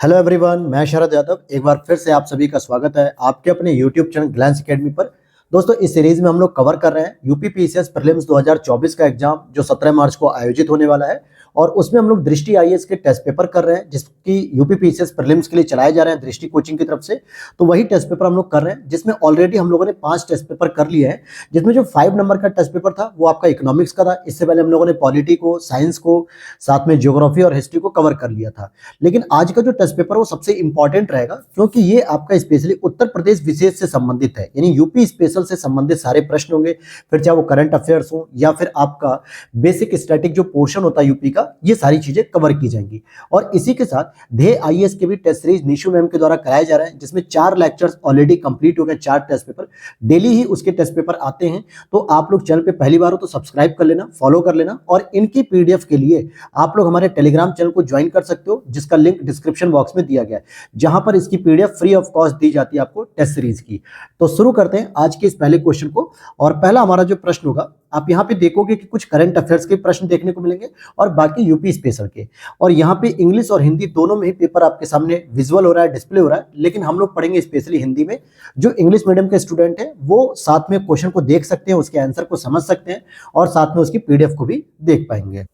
Hello everyone, मैं शरद यादव एक बार फिर से आप सभी का स्वागत है आपके अपने यूट्यूब चैनल ग्लैंस एकेडमी पर। दोस्तों, इस सीरीज में हम लोग कवर कर रहे हैं यूपी पीसीएस प्रीलिम्स 2024 का एग्जाम जो 17 मार्च को आयोजित होने वाला है। और उसमें हम लोग दृष्टि आईएएस के टेस्ट पेपर कर रहे हैं जिसकी यूपी पीसीएस प्रीलिम्स के लिए चलाए जा रहे हैं दृष्टि कोचिंग की तरफ से। तो वही टेस्ट पेपर हम लोग कर रहे हैं जिसमें ऑलरेडी हम लोगों ने 5 टेस्ट पेपर कर लिए हैं। जिसमें जो 5 नंबर का टेस्ट पेपर था वो आपका इकोनॉमिक्स का था। इससे पहले हम लोगों ने पॉलिटी को, साइंस को, साथ में ज्योग्राफी और हिस्ट्री को कवर कर लिया था। लेकिन आज का जो टेस्ट पेपर वो सबसे इंपॉर्टेंट रहेगा क्योंकि ये आपका स्पेशली उत्तर प्रदेश विशेष से संबंधित है, यानी यूपी स्पेशल से संबंधित सारे प्रश्न होंगे। फिर चाहे वो करंट अफेयर्स हो या फिर आपका बेसिक स्टैटिक जो पोर्शन होता है यूपी का, ये सारी चीजें कवर की जाएंगी। और इसी के साथ ध्येय आईएएस के भी टेस्ट सीरीज निशु मैम के द्वारा कराए जा रहे हैं जिसमें 4 लेक्चर्स ऑलरेडी कंप्लीट हो गए, 4 टेस्ट पेपर डेली ही उसके टेस्ट पेपर आते हैं। तो आप लोग चैनल पे पहली बार हो तो सब्सक्राइब कर लेना, फॉलो कर लेना। और इनकी पीडीएफ के लिए आप लोग हमारे टेलीग्राम चैनल को ज्वाइन कर सकते हो जिसका लिंक डिस्क्रिप्शन बॉक्स में दिया गया है, जहां पर इसकी पीडीएफ फ्री ऑफ कॉस्ट दी जाती है आपको टेस्ट सीरीज की। तो शुरू करते हैं आज के इस पहले क्वेश्चन को। और पहला हमारा जो प्रश्न होगा, आप यहाँ पे देखोगे कि कुछ करंट अफेयर्स के प्रश्न देखने को मिलेंगे और बाकी यूपी स्पेशल के। और यहाँ पे इंग्लिश और हिंदी दोनों में ही पेपर आपके सामने विजुअल हो रहा है, डिस्प्ले हो रहा है। लेकिन हम लोग पढ़ेंगे स्पेशली हिंदी में। जो इंग्लिश मीडियम के स्टूडेंट हैं वो साथ में क्वेश्चन को देख सकते हैं, उसके आंसर को समझ सकते हैं और साथ में उसकी पीडीएफ को भी देख पाएंगे।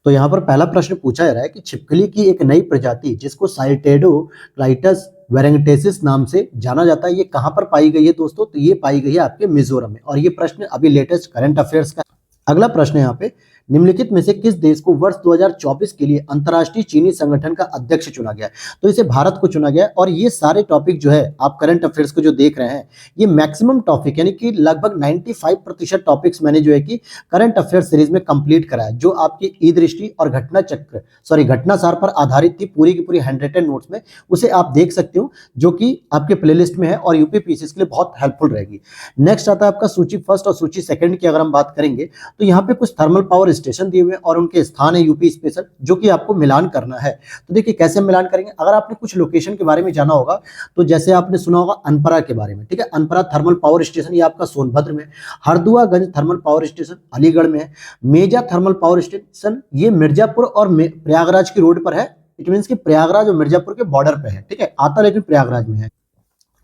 तो यहाँ पर पहला प्रश्न पूछा जा रहा है कि छिपकली की एक नई प्रजाति जिसको साइटेडो क्लाइटस वेरेंटेसिस नाम से जाना जाता है, ये कहाँ पर पाई गई है दोस्तों? तो ये पाई गई है आपके मिजोरम में। और ये प्रश्न अभी लेटेस्ट करंट अफेयर्स का। अगला प्रश्न है यहाँ पे, निम्नलिखित में से किस देश को वर्ष 2024 के लिए अंतर्राष्ट्रीय चीनी संगठन का अध्यक्ष चुना गया है? तो इसे भारत को चुना गया है। और ये सारे टॉपिक जो है आप करंट अफेयर्स को जो देख रहे हैं, ये मैक्सिमम टॉपिक यानी कि लगभग 95% टॉपिक्स मैंने जो है कि करंट अफेयर्स सीरीज में कंप्लीट करा है, जो आपकी ई दृष्टि और घटनासार पर आधारित थी पूरी की पूरी 100 नोट्स में। उसे आप देख सकते हो जो कि आपके प्लेलिस्ट में है और यूपी पीसीएस के लिए बहुत हेल्पफुल रहेगी। नेक्स्ट आता है आपका सूची फर्स्ट और सूची सेकंड की अगर हम बात करेंगे तो यहाँ पे कुछ थर्मल पावर स्टेशन दिए हुए और उनके स्थान है यूपी स्पेशल, जो कि आपको मिलान करना है। तो देखिए कैसे मिलान करेंगे। अगर आपने कुछ लोकेशन के बारे में जाना होगा तो जैसे आपने सुना होगा अनपरा के बारे में, ठीक है। अनपरा थर्मल पावर स्टेशन ये आपका सोनभद्र में, Harduaganj thermal power station Aligarh में है, मेजा थर्मल पावर स्टेशन ये मिर्जापुर और प्रयागराज की रोड पर है। इट मीन कि प्रयागराज और मिर्जापुर के बॉर्डर पे है, ठीक है। आता लेकिन प्रयागराज में है।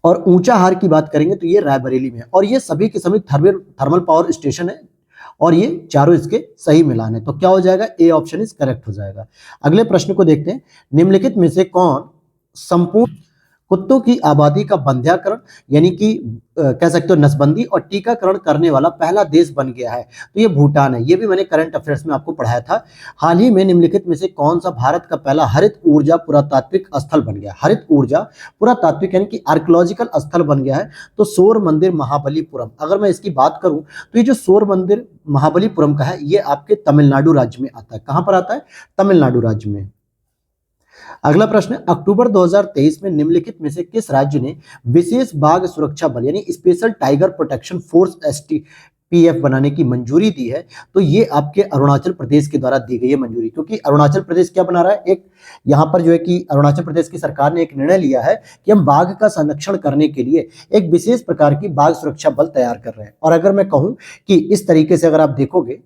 और ऊंचाहार की बात करेंगे तो ये रायबरेली में है। और ये सभी के सभी थर्मल पावर स्टेशन है और ये चारों इसके सही मिलान है। तो क्या हो जाएगा? ए ऑप्शन इज करेक्ट हो जाएगा। अगले प्रश्न को देखते हैं, निम्नलिखित में से कौन संपूर्ण कुत्तों की आबादी का बंध्याकरण यानी कि कह सकते हो नसबंदी और टीकाकरण करने वाला पहला देश बन गया है? तो ये भूटान है। ये भी मैंने करंट अफेयर्स में आपको पढ़ाया था। हाल ही में निम्नलिखित में से कौन सा भारत का पहला हरित ऊर्जा पुरातात्विक स्थल बन गया? हरित ऊर्जा पुरातात्विक यानी कि आर्कियोलॉजिकल स्थल बन गया है। तो सौर मंदिर महाबलीपुरम। अगर मैं इसकी बात करूं तो ये जो सौर मंदिर महाबलीपुरम का है ये आपके तमिलनाडु राज्य में आता है। कहां पर आता है? तमिलनाडु राज्य में। अगला प्रश्न, अक्टूबर 2023 में निम्नलिखित में से किस राज्य ने विशेष बाघ सुरक्षा बल यानी स्पेशल टाइगर प्रोटेक्शन फोर्स एसटीपीएफ बनाने की मंजूरी दी है? तो ये आपके अरुणाचल प्रदेश के द्वारा दी गई है मंजूरी। क्योंकि अरुणाचल प्रदेश क्या बना रहा है, एक यहाँ पर जो है कि अरुणाचल प्रदेश की सरकार ने एक निर्णय लिया है कि हम बाघ का संरक्षण करने के लिए एक विशेष प्रकार की बाघ सुरक्षा बल तैयार कर रहे हैं। और अगर मैं कहूं कि इस तरीके से अगर आप देखोगे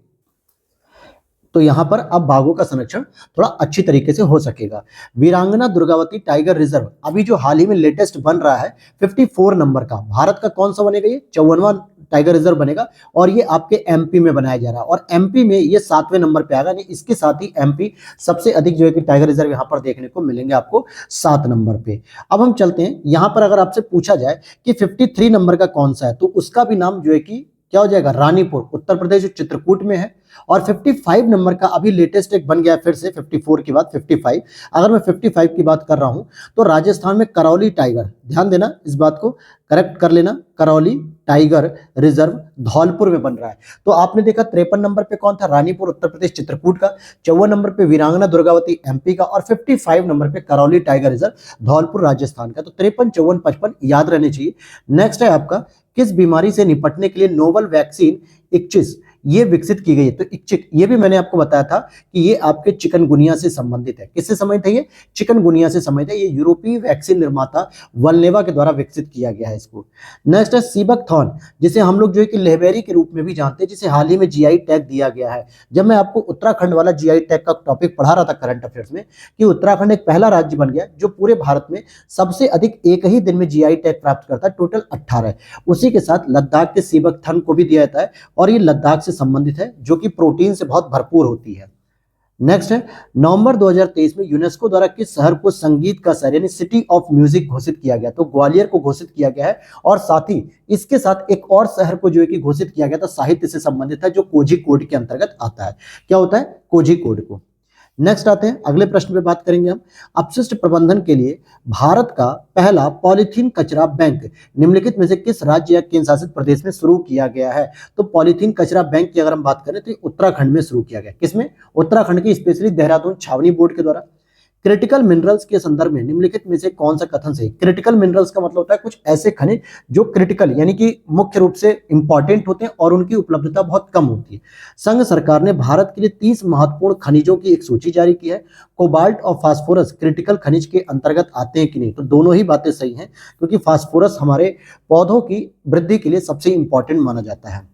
तो यहां पर अब बाघों का संरक्षण थोड़ा अच्छी तरीके से हो सकेगा। वीरांगना दुर्गावती टाइगर रिजर्व अभी जो हाल ही में लेटेस्ट बन रहा है 54 नंबर का, भारत का कौन सा बनेगा? ये 54वां टाइगर रिजर्व बनेगा। और ये आपके एमपी में बनाया जा रहा है और एमपी में ये 7वें नंबर पे आएगा। इसके साथ ही एमपी सबसे अधिक जो है कि टाइगर रिजर्व यहाँ पर देखने को मिलेंगे आपको 7 नंबर पे। अब हम चलते हैं, यहाँ पर अगर आपसे पूछा जाए कि 53 नंबर का कौन सा है तो उसका भी नाम जो है कि क्या हो जाएगा? रानीपुर, उत्तर प्रदेश जो चित्रकूट में है। और 55 नंबर का अभी लेटेस्ट एक बन गया फिर से 54 के बाद 55। अगर मैं 55 की बात कर रहा हूं तो राजस्थान में करौली टाइगर, ध्यान देना इस बात को, करेक्ट कर लेना, करौली टाइगर रिजर्व धौलपुर में बन रहा है। तो आपने देखा 53 नंबर पे कौन था? रानीपुर उत्तर प्रदेश चित्रकूट का, 54 नंबर पे वीरांगना दुर्गावती एमपी का और 55 नंबर पे करौली टाइगर रिजर्व धौलपुर राजस्थान का। तो 53, 54, 55 याद रहने चाहिए। नेक्स्ट है आपका, किस बीमारी से निपटने के लिए नोवल वैक्सीन 21 ये विकसित की गई है। तो इच्चिक, ये भी मैंने आपको बताया था कि ये आपके चिकनगुनिया से संबंधित है। किससे संबंधित है? ये चिकनगुनिया से संबंधित है। ये यूरोपीय वैक्सीन निर्माता वल्नेवा के द्वारा विकसित किया गया है इसको। नेक्स्ट है सीबकथॉर्न, जिसे हम लोग जो है कि लेहबेरी के रूप में भी जानते हैं, जिसे हाल ही में जीआई टैग दिया गया है। जब मैं आपको उत्तराखंड वाला जीआई टैग का टॉपिक पढ़ा रहा था करंट अफेयर्स में, कि उत्तराखंड एक पहला राज्य बन गया जो पूरे भारत में सबसे अधिक एक ही दिन में जीआई टैग प्राप्त करता है, टोटल 18। उसी के साथ लद्दाख के सीबकथॉर्न को भी दिया जाता है, और ये लद्दाख से संबंधित है, जो कि प्रोटीन से बहुत भरपूर होती है। नेक्स्ट है, नवंबर 2023 में यूनेस्को द्वारा किस शहर को संगीत का शहर यानी सिटी ऑफ म्यूजिक घोषित किया गया? तो ग्वालियर को घोषित किया गया है, और साथ ही इसके साथ एक और शहर को जो है कि घोषित किया गया था, साहित्य से संबंधित है, जो कोझिकोड के अंतर्गत आता है। क्या होता है? कोझिकोड को। नेक्स्ट आते हैं अगले प्रश्न पे, बात करेंगे हम अपशिष्ट प्रबंधन के लिए भारत का पहला पॉलीथीन कचरा बैंक निम्नलिखित में से किस राज्य या केंद्र शासित प्रदेश में शुरू किया गया है? तो पॉलीथीन कचरा बैंक की अगर हम बात करें तो उत्तराखंड में शुरू किया गया। किसमें? उत्तराखंड की स्पेशली देहरादून छावनी बोर्ड के द्वारा। क्रिटिकल मिनरल्स के संदर्भ में निम्नलिखित में से कौन सा कथन सही? क्रिटिकल मिनरल्स का मतलब होता है कुछ ऐसे खनिज जो क्रिटिकल यानी कि मुख्य रूप से इंपॉर्टेंट होते हैं और उनकी उपलब्धता बहुत कम होती है। संघ सरकार ने भारत के लिए 30 महत्वपूर्ण खनिजों की एक सूची जारी की है। कोबाल्ट और फास्फोरस क्रिटिकल खनिज के अंतर्गत आते हैं कि नहीं? तो दोनों ही बातें सही हैं, क्योंकि फास्फोरस हमारे पौधों की वृद्धि के लिए सबसे इंपॉर्टेंट माना जाता है।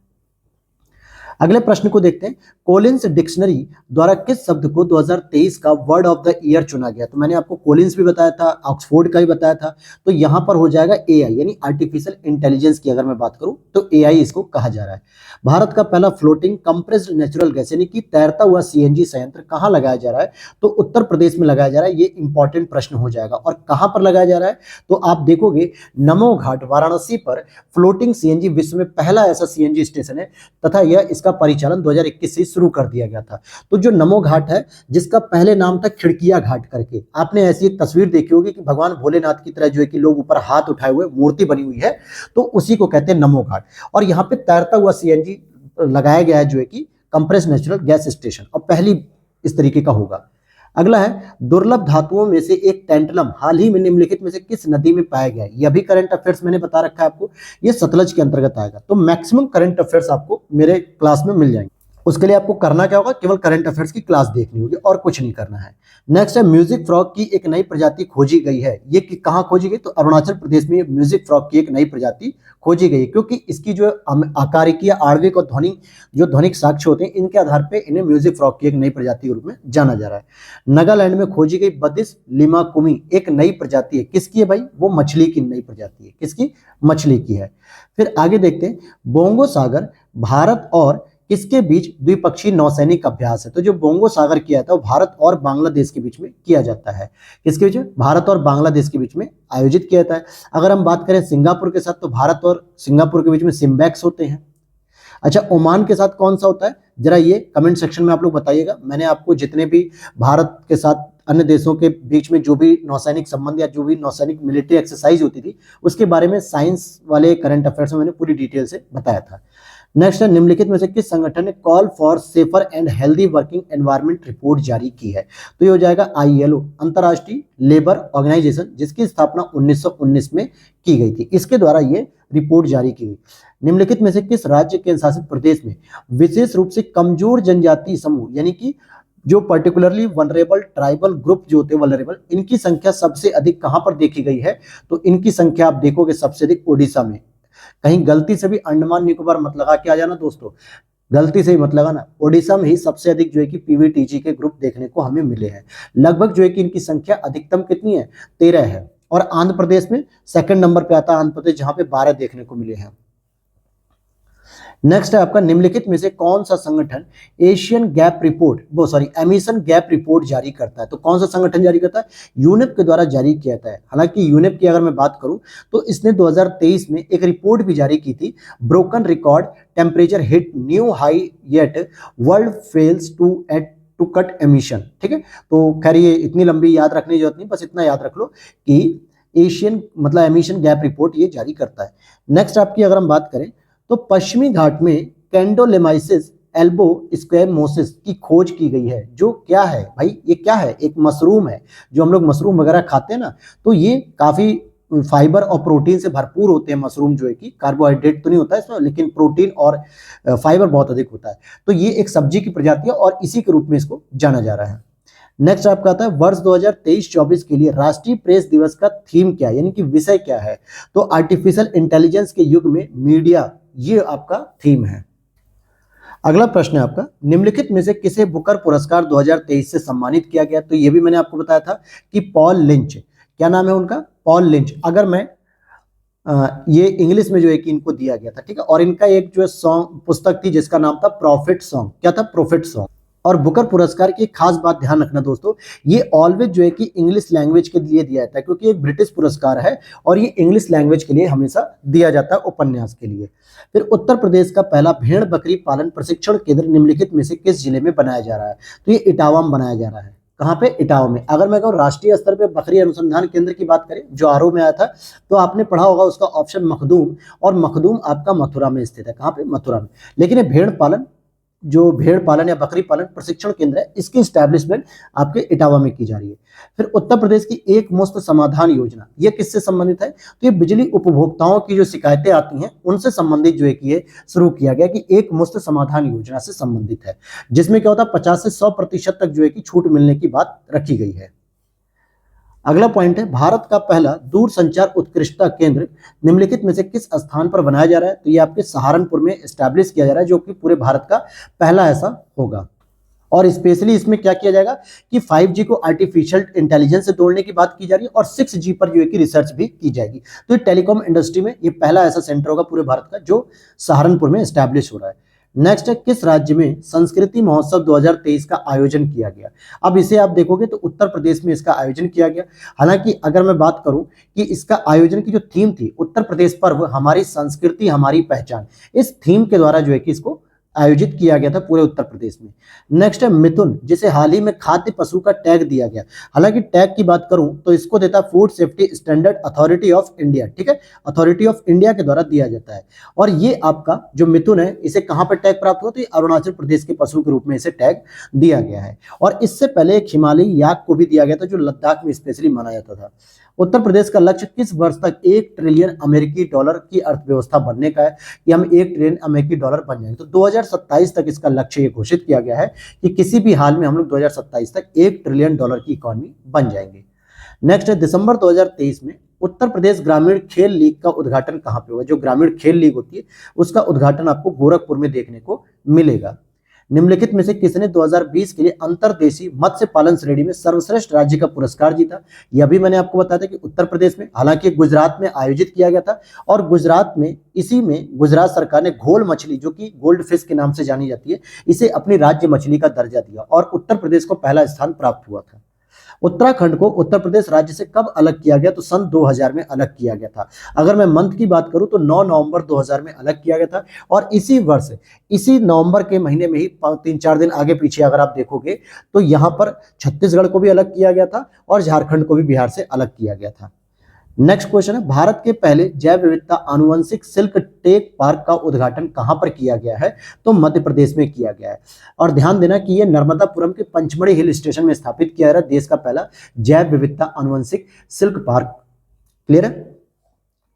अगले प्रश्न को देखते हैं, कोलिंस डिक्शनरी द्वारा किस शब्द को 2023 का वर्ड ऑफ द ईयर चुना गया? तो मैंने आपको कोलिंस भी बताया था, ऑक्सफोर्ड का भी बताया था, तो यहां पर हो जाएगा एआई यानी आर्टिफिशियल इंटेलिजेंस की अगर मैं बात करूं तो एआई इसको कहा जा रहा है। भारत का पहला फ्लोटिंग कंप्रेस्ड नेचुरल गैस यानी कि तैरता हुआ सीएनजी संयंत्र कहां लगाया जा रहा है? तो उत्तर प्रदेश में लगाया जा रहा है। ये इंपॉर्टेंट प्रश्न हो जाएगा। और कहां पर लगाया जा रहा है? तो आप देखोगे नमो घाट वाराणसी पर फ्लोटिंग सीएनजी विश्व में पहला ऐसा सीएनजी स्टेशन है, तथा यह इसका परिचालन 2021 से शुरू कर दिया गया था। तो जो नमो घाट है, जिसका पहले नाम था खिड़किया घाट करके, आपने ऐसी एक तस्वीर देखी होगी कि भगवान भोलेनाथ की तरह जो है कि लोग ऊपर हाथ उठाए हुए मूर्ति बनी हुई है, तो उसी को कहते हैं नमो घाट। और यहाँ पे तैरता हुआ सीएनजी लगाया गया है जो है कि कंप्रेस्ड नेचुरल गैस स्टेशन, और पहली इस तरीके का होगा। अगला है, दुर्लभ धातुओं में से एक टैंटलम हाल ही में निम्नलिखित में से किस नदी में पाया गया है? यह भी करंट अफेयर्स मैंने बता रखा है आपको, ये सतलज के अंतर्गत आएगा। तो मैक्सिमम करंट अफेयर्स आपको मेरे क्लास में मिल जाएंगे। उसके लिए आपको करना क्या होगा? केवल करंट अफेयर्स की क्लास देखनी होगी और कुछ नहीं करना है। नेक्स्ट है, म्यूजिक फ्रॉग की एक नई प्रजाति खोजी गई है। ये कहाँ खोजी गई? तो अरुणाचल प्रदेश में म्यूजिक फ्रॉग की एक नई प्रजाति खोजी गई है, क्योंकि इसकी जो आकारिकी आणविक और ध्वनिक साक्ष्य होते हैं, इनके आधार पर इन्हें म्यूजिक फ्रॉग की एक नई प्रजाति के रूप में जाना जा रहा है। नागालैंड में खोजी गई बदिस लिमाकुमी एक नई प्रजाति है। किसकी है भाई? वो मछली की नई प्रजाति है। किसकी? मछली की है। फिर आगे देखते हैं, बोंगो सागर भारत और किसके बीच द्विपक्षीय नौसैनिक अभ्यास है? तो जो बोंगो सागर किया था वो भारत और बांग्लादेश के बीच में किया जाता है। किसके बीच में? भारत और बांग्लादेश के बीच में आयोजित किया जाता है। अगर हम बात करें सिंगापुर के साथ, तो भारत और सिंगापुर के बीच में सिम्बैक्स होते हैं। अच्छा, ओमान के साथ कौन सा होता है? जरा ये कमेंट सेक्शन में आप लोग बताइएगा। मैंने आपको जितने भी भारत के साथ अन्य देशों के बीच में जो भी नौसैनिक संबंध या जो भी नौसैनिक मिलिट्री एक्सरसाइज होती थी, उसके बारे में साइंस वाले करंट अफेयर्स में मैंने पूरी डिटेल से बताया था। नेक्स्ट है, निम्नलिखित में से किस संगठन ने call for safer and healthy working environment report जारी की है? तो ये हो जाएगा आईएलओ, अंतर्राष्ट्रीय लेबर ऑर्गेनाइजेशन, जिसकी स्थापना 1919 में की गई थी। इसके द्वारा ये रिपोर्ट जारी की गई। निम्नलिखित में से किस राज्य केंद्र शासित प्रदेश में विशेष रूप से कमजोर जनजातीय समूह यानी कि जो पर्टिकुलरली वनरेबल ट्राइबल ग्रुप जो होते हैं वनरेबल, इनकी संख्या सबसे अधिक कहां पर देखी गई है? तो इनकी संख्या आप देखोगे सबसे अधिक ओडिशा में। कहीं गलती से भी अंडमान निकोबार मत लगा के आ जाना दोस्तों, गलती से ही मत लगाना। ओडिशा में ही सबसे अधिक जो है कि पीवीटीजी के ग्रुप देखने को हमें मिले हैं। लगभग जो है कि इनकी संख्या अधिकतम कितनी है? 13 है। और आंध्र प्रदेश में सेकंड नंबर पे आता है आंध्र प्रदेश, जहां पे 12 देखने को मिले हैं। नेक्स्ट है आपका, निम्नलिखित में से कौन सा संगठन एमिशन गैप रिपोर्ट जारी करता है? तो कौन सा संगठन जारी करता है? यूनेप के द्वारा जारी किया जाता है। हालांकि यूनेप की अगर मैं बात करूं तो इसने 2023 में एक रिपोर्ट भी जारी की थी, broken record temperature hit new high yet world fails to cut emission. ठीक है, तो खैर ये इतनी लंबी याद रखने की जरूरत नहीं, बस इतना याद रख लो कि एमिशन गैप रिपोर्ट ये जारी करता है। नेक्स्ट आपकी अगर हम बात करें तो पश्चिमी घाट में कैंडोलेमाइसिस एल्बो स्क्वेमोसिस की खोज की गई है। जो क्या है भाई? ये क्या है? एक मशरूम है, जो हम लोग मशरूम वगैरह खाते हैं ना, तो ये काफी फाइबर और प्रोटीन से भरपूर होते हैं मशरूम, जो है कि कार्बोहाइड्रेट तो नहीं होता है इसमें, लेकिन प्रोटीन और फाइबर बहुत अधिक होता है। तो ये एक सब्जी की प्रजाति है और इसी के रूप में इसको जाना जा रहा है। नेक्स्ट आपका आता है वर्ष 2023-24 के लिए राष्ट्रीय प्रेस दिवस का थीम क्या है, यानी कि विषय क्या है। तो आर्टिफिशियल इंटेलिजेंस के युग में मीडिया, ये आपका थीम है। अगला प्रश्न है आपका, निम्नलिखित में से किसे बुकर पुरस्कार 2023 से सम्मानित किया गया। तो ये भी मैंने आपको बताया था कि पॉल लिंच, क्या नाम है उनका, पॉल लिंच। अगर मैं ये इंग्लिश में जो है कि इनको दिया गया था, ठीक है। और इनका एक जो है सॉन्ग पुस्तक थी जिसका नाम था प्रॉफिट सॉन्ग, क्या था, प्रॉफिट सॉन्ग। और बुकर पुरस्कार की एक खास बात ध्यान रखना दोस्तों, ये ऑलवेज जो है कि इंग्लिश लैंग्वेज के लिए दिया जाता है, क्योंकि एक ब्रिटिश पुरस्कार है और ये इंग्लिश लैंग्वेज के लिए हमेशा दिया जाता है, उपन्यास के लिए। फिर उत्तर प्रदेश का पहला भेड़ बकरी पालन प्रशिक्षण केंद्र निम्नलिखित में से किस जिले में बनाया जा रहा है। तो ये इटावा में बनाया जा रहा है। कहाँ पे, इटावा में। अगर मैं कहूँ राष्ट्रीय स्तर पे बकरी अनुसंधान केंद्र की बात करें जो आरओ में आया था, तो आपने पढ़ा होगा उसका ऑप्शन मखदूम, और मखदूम आपका मथुरा में स्थित है। कहाँ पे, मथुरा में। लेकिन ये भेड़ पालन, जो भेड़ पालन या बकरी पालन प्रशिक्षण केंद्र है, इसकी स्टैब्लिशमेंट आपके इटावा में की जा रही है। फिर उत्तर प्रदेश की एक मुश्त समाधान योजना, ये किससे संबंधित है। तो ये बिजली उपभोक्ताओं की जो शिकायतें आती हैं उनसे संबंधित जो है कि ये शुरू किया गया, कि एक मुश्त समाधान योजना से संबंधित है, जिसमें क्या होता है 50 से 100% तक जो है कि छूट मिलने की बात रखी गई है। अगला पॉइंट है, भारत का पहला दूरसंचार उत्कृष्टता केंद्र निम्नलिखित में से किस स्थान पर बनाया जा रहा है। तो ये आपके सहारनपुर में एस्टैब्लिश किया जा रहा है, जो कि पूरे भारत का पहला ऐसा होगा। और स्पेशली इसमें क्या किया जाएगा कि 5G को आर्टिफिशियल इंटेलिजेंस से जोड़ने की बात की जा रही है और 6G पर जो है कि रिसर्च भी की जाएगी। तो ये टेलीकॉम इंडस्ट्री में ये पहला ऐसा सेंटर होगा पूरे भारत का जो सहारनपुर में एस्टैब्लिश हो रहा है। नेक्स्ट है, किस राज्य में संस्कृति महोत्सव 2023 का आयोजन किया गया। अब इसे आप देखोगे तो उत्तर प्रदेश में इसका आयोजन किया गया। हालांकि अगर मैं बात करूं कि इसका आयोजन की जो थीम थी, उत्तर प्रदेश पर्व हमारी संस्कृति हमारी पहचान, इस थीम के द्वारा जो है कि इसको आयोजित किया गया था पूरे उत्तर प्रदेश में। नेक्स्ट है मिथुन, जिसे हाल ही में खाद्य पशु का टैग दिया गया। हालांकि टैग की बात करूं तो इसको देता food safety standard authority of India, ठीक है, अथॉरिटी ऑफ इंडिया के द्वारा दिया जाता है। और ये आपका जो मिथुन है, इसे कहां पर टैग प्राप्त हुआ, तो ये अरुणाचल प्रदेश के पशु के रूप में इसे टैग दिया गया है। और इससे पहले एक हिमालयी याक को भी दिया गया था जो लद्दाख में स्पेशली माना जाता था। उत्तर प्रदेश का लक्ष्य किस वर्ष तक 1 ट्रिलियन अमेरिकी डॉलर की अर्थव्यवस्था बनने का है, कि हम 1 ट्रिलियन अमेरिकी डॉलर बन जाएंगे। तो 2027 तक इसका लक्ष्य ये घोषित किया गया है कि किसी भी हाल में हम लोग 2027 तक 1 ट्रिलियन डॉलर की इकोनॉमी बन जाएंगे। नेक्स्ट है, दिसंबर 2023 में उत्तर प्रदेश ग्रामीण खेल लीग का उद्घाटन कहां पे हुआ। जो ग्रामीण खेल लीग होती है उसका उद्घाटन आपको गोरखपुर में देखने को मिलेगा। निम्नलिखित में से किसने 2020 के लिए अंतर्देशीय मत्स्य पालन श्रेणी में सर्वश्रेष्ठ राज्य का पुरस्कार जीता। यह भी मैंने आपको बताया था कि उत्तर प्रदेश में, हालांकि गुजरात में आयोजित किया गया था। और गुजरात में, इसी में गुजरात सरकार ने घोल मछली, जो कि गोल्ड फिश के नाम से जानी जाती है, इसे अपनी राज्य मछली का दर्जा दिया और उत्तर प्रदेश को पहला स्थान प्राप्त हुआ था। उत्तराखंड को उत्तर प्रदेश राज्य से कब अलग किया गया, तो सन 2000 में अलग किया गया था। अगर मैं मंथ की बात करूं तो 9 नवंबर 2000 में अलग किया गया था। और इसी वर्ष, इसी नवंबर के महीने में ही 3-4 दिन आगे पीछे अगर आप देखोगे तो यहां पर छत्तीसगढ़ को भी अलग किया गया था और झारखंड को भी बिहार से अलग किया गया था। नेक्स्ट क्वेश्चन है, भारत के पहले जैव विविधता आनुवंशिक सिल्क टेक पार्क का उद्घाटन कहां पर किया गया है, तो मध्य प्रदेश में किया गया है। और ध्यान देना कि यह नर्मदापुरम के पंचमढ़ी हिल स्टेशन में स्थापित किया गया देश का पहला जैव विविधता आनुवंशिक सिल्क पार्क। क्लियर है।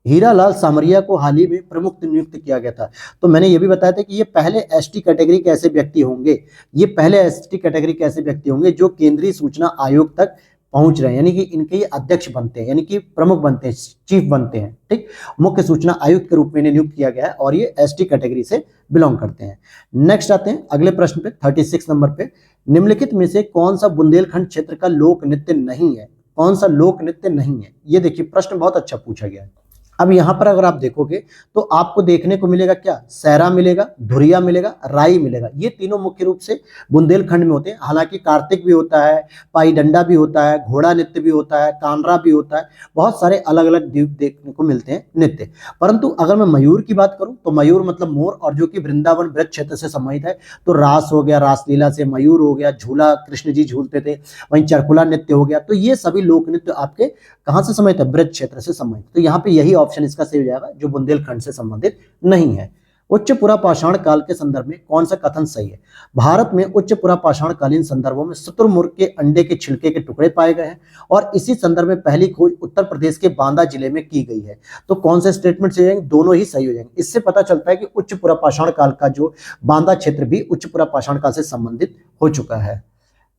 हीरालाल सामरिया को हाल ही में प्रमुख नियुक्त किया गया था। तो मैंने ये भी बताया था कि ये पहले एसटी कैटेगरी के ऐसे व्यक्ति होंगे, ये पहले एसटी कैटेगरी के ऐसे व्यक्ति होंगे जो केंद्रीय सूचना आयोग तक पहुंच रहे हैं, यानी कि इनके ये अध्यक्ष बनते हैं, यानी कि प्रमुख बनते हैं, चीफ बनते हैं, ठीक। मुख्य सूचना आयुक्त के रूप में इन्हें नियुक्त किया गया है और ये एसटी कैटेगरी से बिलोंग करते हैं। नेक्स्ट आते हैं अगले प्रश्न पे, 36 नंबर पे, निम्नलिखित में से कौन सा बुंदेलखंड क्षेत्र का लोक नृत्य नहीं है, कौन सा लोक नृत्य नहीं है। ये देखिए प्रश्न बहुत अच्छा पूछा गया है। अब यहाँ पर अगर आप देखोगे तो आपको देखने को मिलेगा क्या, सहरा मिलेगा, धुरिया मिलेगा, राई मिलेगा। ये तीनों मुख्य रूप से बुंदेलखंड में होते हैं। हालांकि कार्तिक भी होता है, पाई डंडा भी होता है, घोड़ा नृत्य भी होता है, कानरा भी होता है, बहुत सारे अलग अलग देखने को मिलते हैं नृत्य। परंतु अगर मैं मयूर की बात करूं तो मयूर मतलब मोर, और जो कि वृंदावन ब्रज क्षेत्र से संबंधित है। तो रास हो गया, रासलीला से मयूर हो गया, झूला कृष्ण जी झूलते थे, वहीं चरकुला नृत्य हो गया। तो ये सभी लोक नृत्य आपके कहां से संबंधित है, ब्रज क्षेत्र से संबंधित। तो यहाँ पे यही ऑप्शन इसका सही हो जाएगा जो बुंदेलखंड से संबंधित नहीं है। उच्च पुरापाषाण काल के संदर्भ में कौन सा कथन सही है? भारत में उच्च पुरापाषाण कालीन संदर्भों में शुतुरमुर्ग के अंडे के छिलके के टुकड़े पाए गए हैं और इसी संदर्भ में पहली खोज उत्तर प्रदेश के बांदा जिले में की गई है। तो कौन से स्टेटमेंट सही जाएंगे? दोनों ही सही हो जाएंगे। इससे पता चलता है कि उच्च पुरापाषाण काल का जो बांदा क्षेत्र भी उच्च पुरापाषाण काल से संबंधित हो चुका है।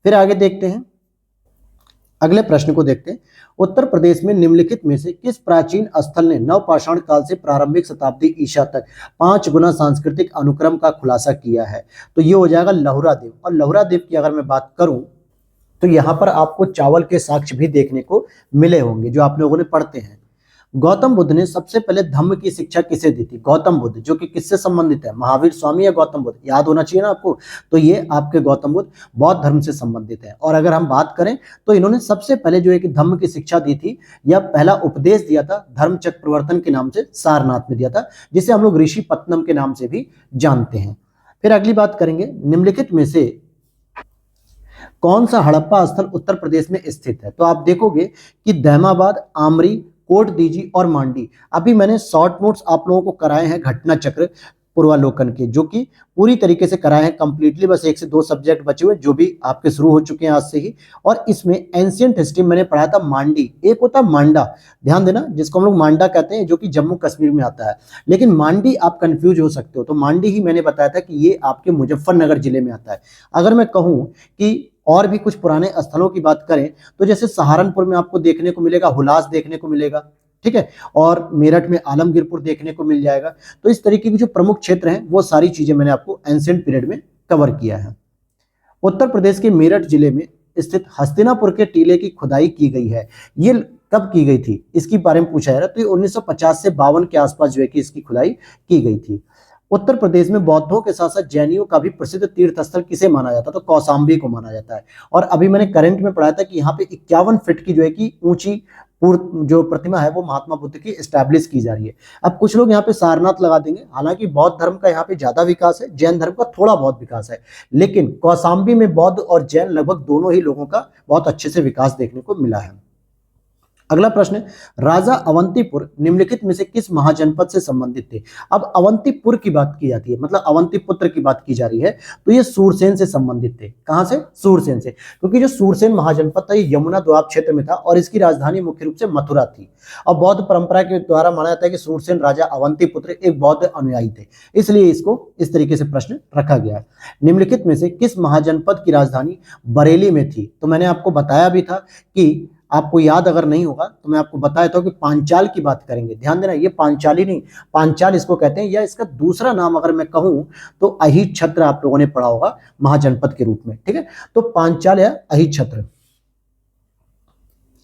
फिर आगे देखते हैं, अगले प्रश्न को देखते हैं। उत्तर प्रदेश में निम्नलिखित में से किस प्राचीन स्थल ने नवपाषाण काल से प्रारंभिक शताब्दी ईसा तक 5 गुना सांस्कृतिक अनुक्रम का खुलासा किया है? तो ये हो जाएगा लहुरा देव। और लहुरा देव की अगर मैं बात करूं तो यहां पर आपको चावल के साक्ष्य भी देखने को मिले होंगे जो आप लोगों ने पढ़ते हैं। गौतम बुद्ध ने सबसे पहले धम्म की शिक्षा किसे दी थी? गौतम बुद्ध, जो कि किससे संबंधित है? महावीर स्वामी या गौतम बुद्ध? याद होना चाहिए ना आपको। तो ये आपके गौतम बुद्ध बौद्ध धर्म से संबंधित है। और अगर हम बात करें तो इन्होंने सबसे पहले जो है कि धम्म की शिक्षा दी थी या पहला उपदेश दिया था धर्म चक्र प्रवर्तन के नाम से सारनाथ में दिया था, जिसे हम लोग ऋषि पत्तनम के नाम से भी जानते हैं। फिर अगली बात करेंगे, निम्नलिखित में से कौन सा हड़प्पा स्थल उत्तर प्रदेश में स्थित है? तो आप देखोगे कि दैमाबाद, आमरी, कोट दीजी और मांडी। अभी मैंने शॉर्ट नोट्स आप लोगों को कराए हैं घटना चक्र पूर्वालोकन के, जो कि पूरी तरीके से कराए हैं कंप्लीटली। बस 1 से 2 सब्जेक्ट बचे हुए जो भी आपके शुरू हो चुके हैं आज से ही। और इसमें एंशियंट हिस्ट्री मैंने पढ़ाया था मांडी, एक होता है मांडा, ध्यान देना, जिसको हम लोग मांडा कहते हैं, जो कि जम्मू कश्मीर में आता है। लेकिन मांडी आप कंफ्यूज हो सकते हो, तो मांडी ही मैंने बताया था कि ये आपके मुजफ्फरनगर जिले में आता है। अगर मैं कहूँ कि और भी कुछ पुराने स्थलों की बात करें तो जैसे सहारनपुर में आपको देखने को मिलेगा हुलास देखने को मिलेगा, ठीक है, और मेरठ में आलमगीरपुर देखने को मिल जाएगा। तो इस तरीके के जो प्रमुख क्षेत्र हैं वो सारी चीजें मैंने आपको एंशिएंट पीरियड में कवर किया है। उत्तर प्रदेश के मेरठ जिले में स्थित हस्तिनापुर के टीले की खुदाई की गई है, ये कब की गई थी? इसके बारे में पूछा जा रहा है। तो ये 1950 से 52 के आसपास जो है कि इसकी खुदाई की गई थी। उत्तर प्रदेश में बौद्धों के साथ साथ जैनियों का भी प्रसिद्ध तीर्थ स्थल किसे माना जाता है? तो कौशाम्बी को माना जाता है। और अभी मैंने करंट में पढ़ा था कि यहाँ पे 51 फीट की जो है कि ऊंची जो प्रतिमा है वो महात्मा बुद्ध की एस्टैब्लिश की जा रही है। अब कुछ लोग यहाँ पे सारनाथ लगा देंगे, हालांकि बौद्ध धर्म का यहाँ पे ज्यादा विकास है, जैन धर्म का थोड़ा बहुत विकास है, लेकिन कौशाम्बी में बौद्ध और जैन लगभग दोनों ही लोगों का बहुत अच्छे से विकास देखने को मिला है। अगला प्रश्न है, राजा अवंतीपुर निम्नलिखित में से किस महाजनपद से संबंधित थे? अब अवंतीपुर की बात की जाती है, मतलब अवंतीपुत्र की बात की जा रही है, तो ये सूरसेन से संबंधित थे। कहां से? सूरसेन से, क्योंकि जो सूरसेन महाजनपद था ये यमुना द्वीप क्षेत्र में था और इसकी राजधानी मुख्य रूप से मथुरा थी। और बौद्ध परंपरा के द्वारा माना जाता है कि सूरसेन राजा अवंतीपुत्र एक बौद्ध अनुयायी थे, इसलिए इसको इस तरीके से प्रश्न रखा गया है। निम्नलिखित में से किस महाजनपद की राजधानी बरेली में थी? तो मैंने आपको बताया भी था कि आपको याद अगर नहीं होगा तो मैं आपको बताया था कि पांचाल की बात करेंगे। ध्यान देना, ये पांचाली नहीं, पांचाल इसको कहते हैं, या इसका दूसरा नाम अगर मैं कहूं तो अहिच्छत्र आप लोगों ने पढ़ा होगा महाजनपद के रूप में, ठीक है। तो पांचाल या अहिच्छत्र।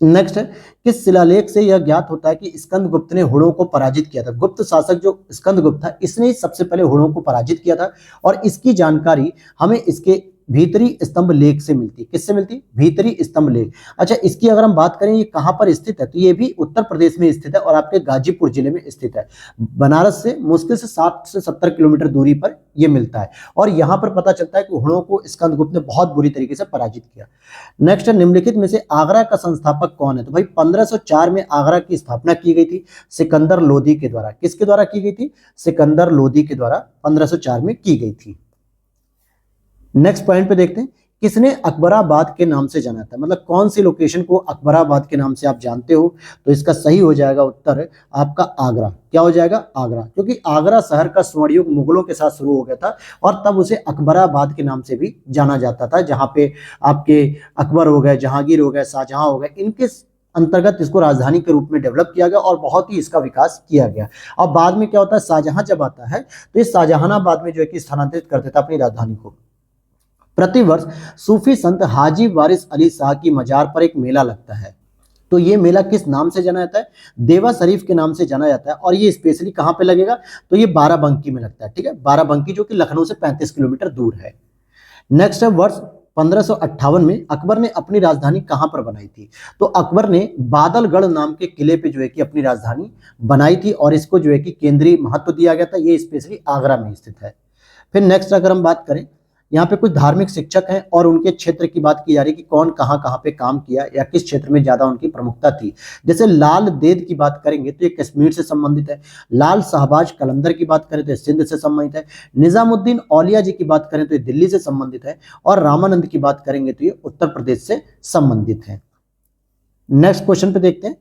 नेक्स्ट है, किस शिलालेख से यह ज्ञात होता है कि स्कंदगुप्त ने हुणों को पराजित किया था? गुप्त शासक जो स्कंदगुप्त था इसने सबसे पहले हुणों को पराजित किया था और इसकी जानकारी हमें इसके भीतरी स्तंभ लेख से मिलती। किससे मिलती? भीतरी स्तंभ लेख। अच्छा, इसकी अगर हम बात करें ये कहां पर स्थित है, तो ये भी उत्तर प्रदेश में स्थित है और आपके गाजीपुर जिले में स्थित है। बनारस से मुश्किल से 60 से 70 किलोमीटर दूरी पर यह मिलता है और यहां पर पता चलता है कि हुणों को स्कंदगुप्त ने बहुत बुरी तरीके से पराजित किया। नेक्स्ट, निम्नलिखित में से आगरा का संस्थापक कौन है? तो भाई 1504 में आगरा की स्थापना की गई थी सिकंदर लोदी के द्वारा। किसके द्वारा की गई थी? सिकंदर लोदी के द्वारा 1504 में की गई थी। नेक्स्ट पॉइंट पे देखते हैं, किसने अकबराबाद के नाम से जाना था? मतलब कौन सी लोकेशन को अकबराबाद के नाम से आप जानते हो? तो इसका सही हो जाएगा उत्तर आपका आगरा। क्या हो जाएगा? आगरा, क्योंकि आगरा शहर का स्वर्ण युग मुगलों के साथ शुरू हो गया था और तब उसे अकबराबाद के नाम से भी जाना जाता था, जहां पे आपके अकबर हो गए, जहांगीर हो गए, शाहजहां हो गए, इनके अंतर्गत इसको राजधानी के रूप में डेवलप किया गया और बहुत ही इसका विकास किया गया। और बाद में क्या होता है, शाहजहां जब आता है तो इस शाहजहानाबाद में जो है कि स्थानांतरित करते थे अपनी राजधानी को। प्रतिवर्ष सूफी संत हाजी वारिस अली शाह की मजार पर एक मेला लगता है, तो ये मेला किस नाम से जाना जाता है? देवा शरीफ के नाम से जाना जाता है और ये स्पेशली कहां पे लगेगा? तो ये बाराबंकी में लगता है, ठीक है, बाराबंकी जो कि लखनऊ से 35 किलोमीटर दूर है। नेक्स्ट है, वर्ष 1558 में अकबर ने अपनी राजधानी कहां पर बनाई थी? तो अकबर ने बादलगढ़ नाम के किले पे जो है कि अपनी राजधानी बनाई थी और इसको जो है कि केंद्रीय महत्व दिया गया था। ये स्पेशली आगरा में स्थित है। फिर नेक्स्ट अगर हम बात करें, यहाँ पे कुछ धार्मिक शिक्षक हैं और उनके क्षेत्र की बात की जा रही है कि कौन कहाँ कहाँ पे काम किया या किस क्षेत्र में ज्यादा उनकी प्रमुखता थी। जैसे लाल देद की बात करेंगे तो ये कश्मीर से संबंधित है। लाल शाहबाज कलंदर की बात करें तो सिंध से संबंधित है। निजामुद्दीन औलिया जी की बात करें तो ये दिल्ली से संबंधित है। और रामानंद की बात करेंगे तो ये उत्तर प्रदेश से संबंधित है। नेक्स्ट क्वेश्चन पे देखते हैं।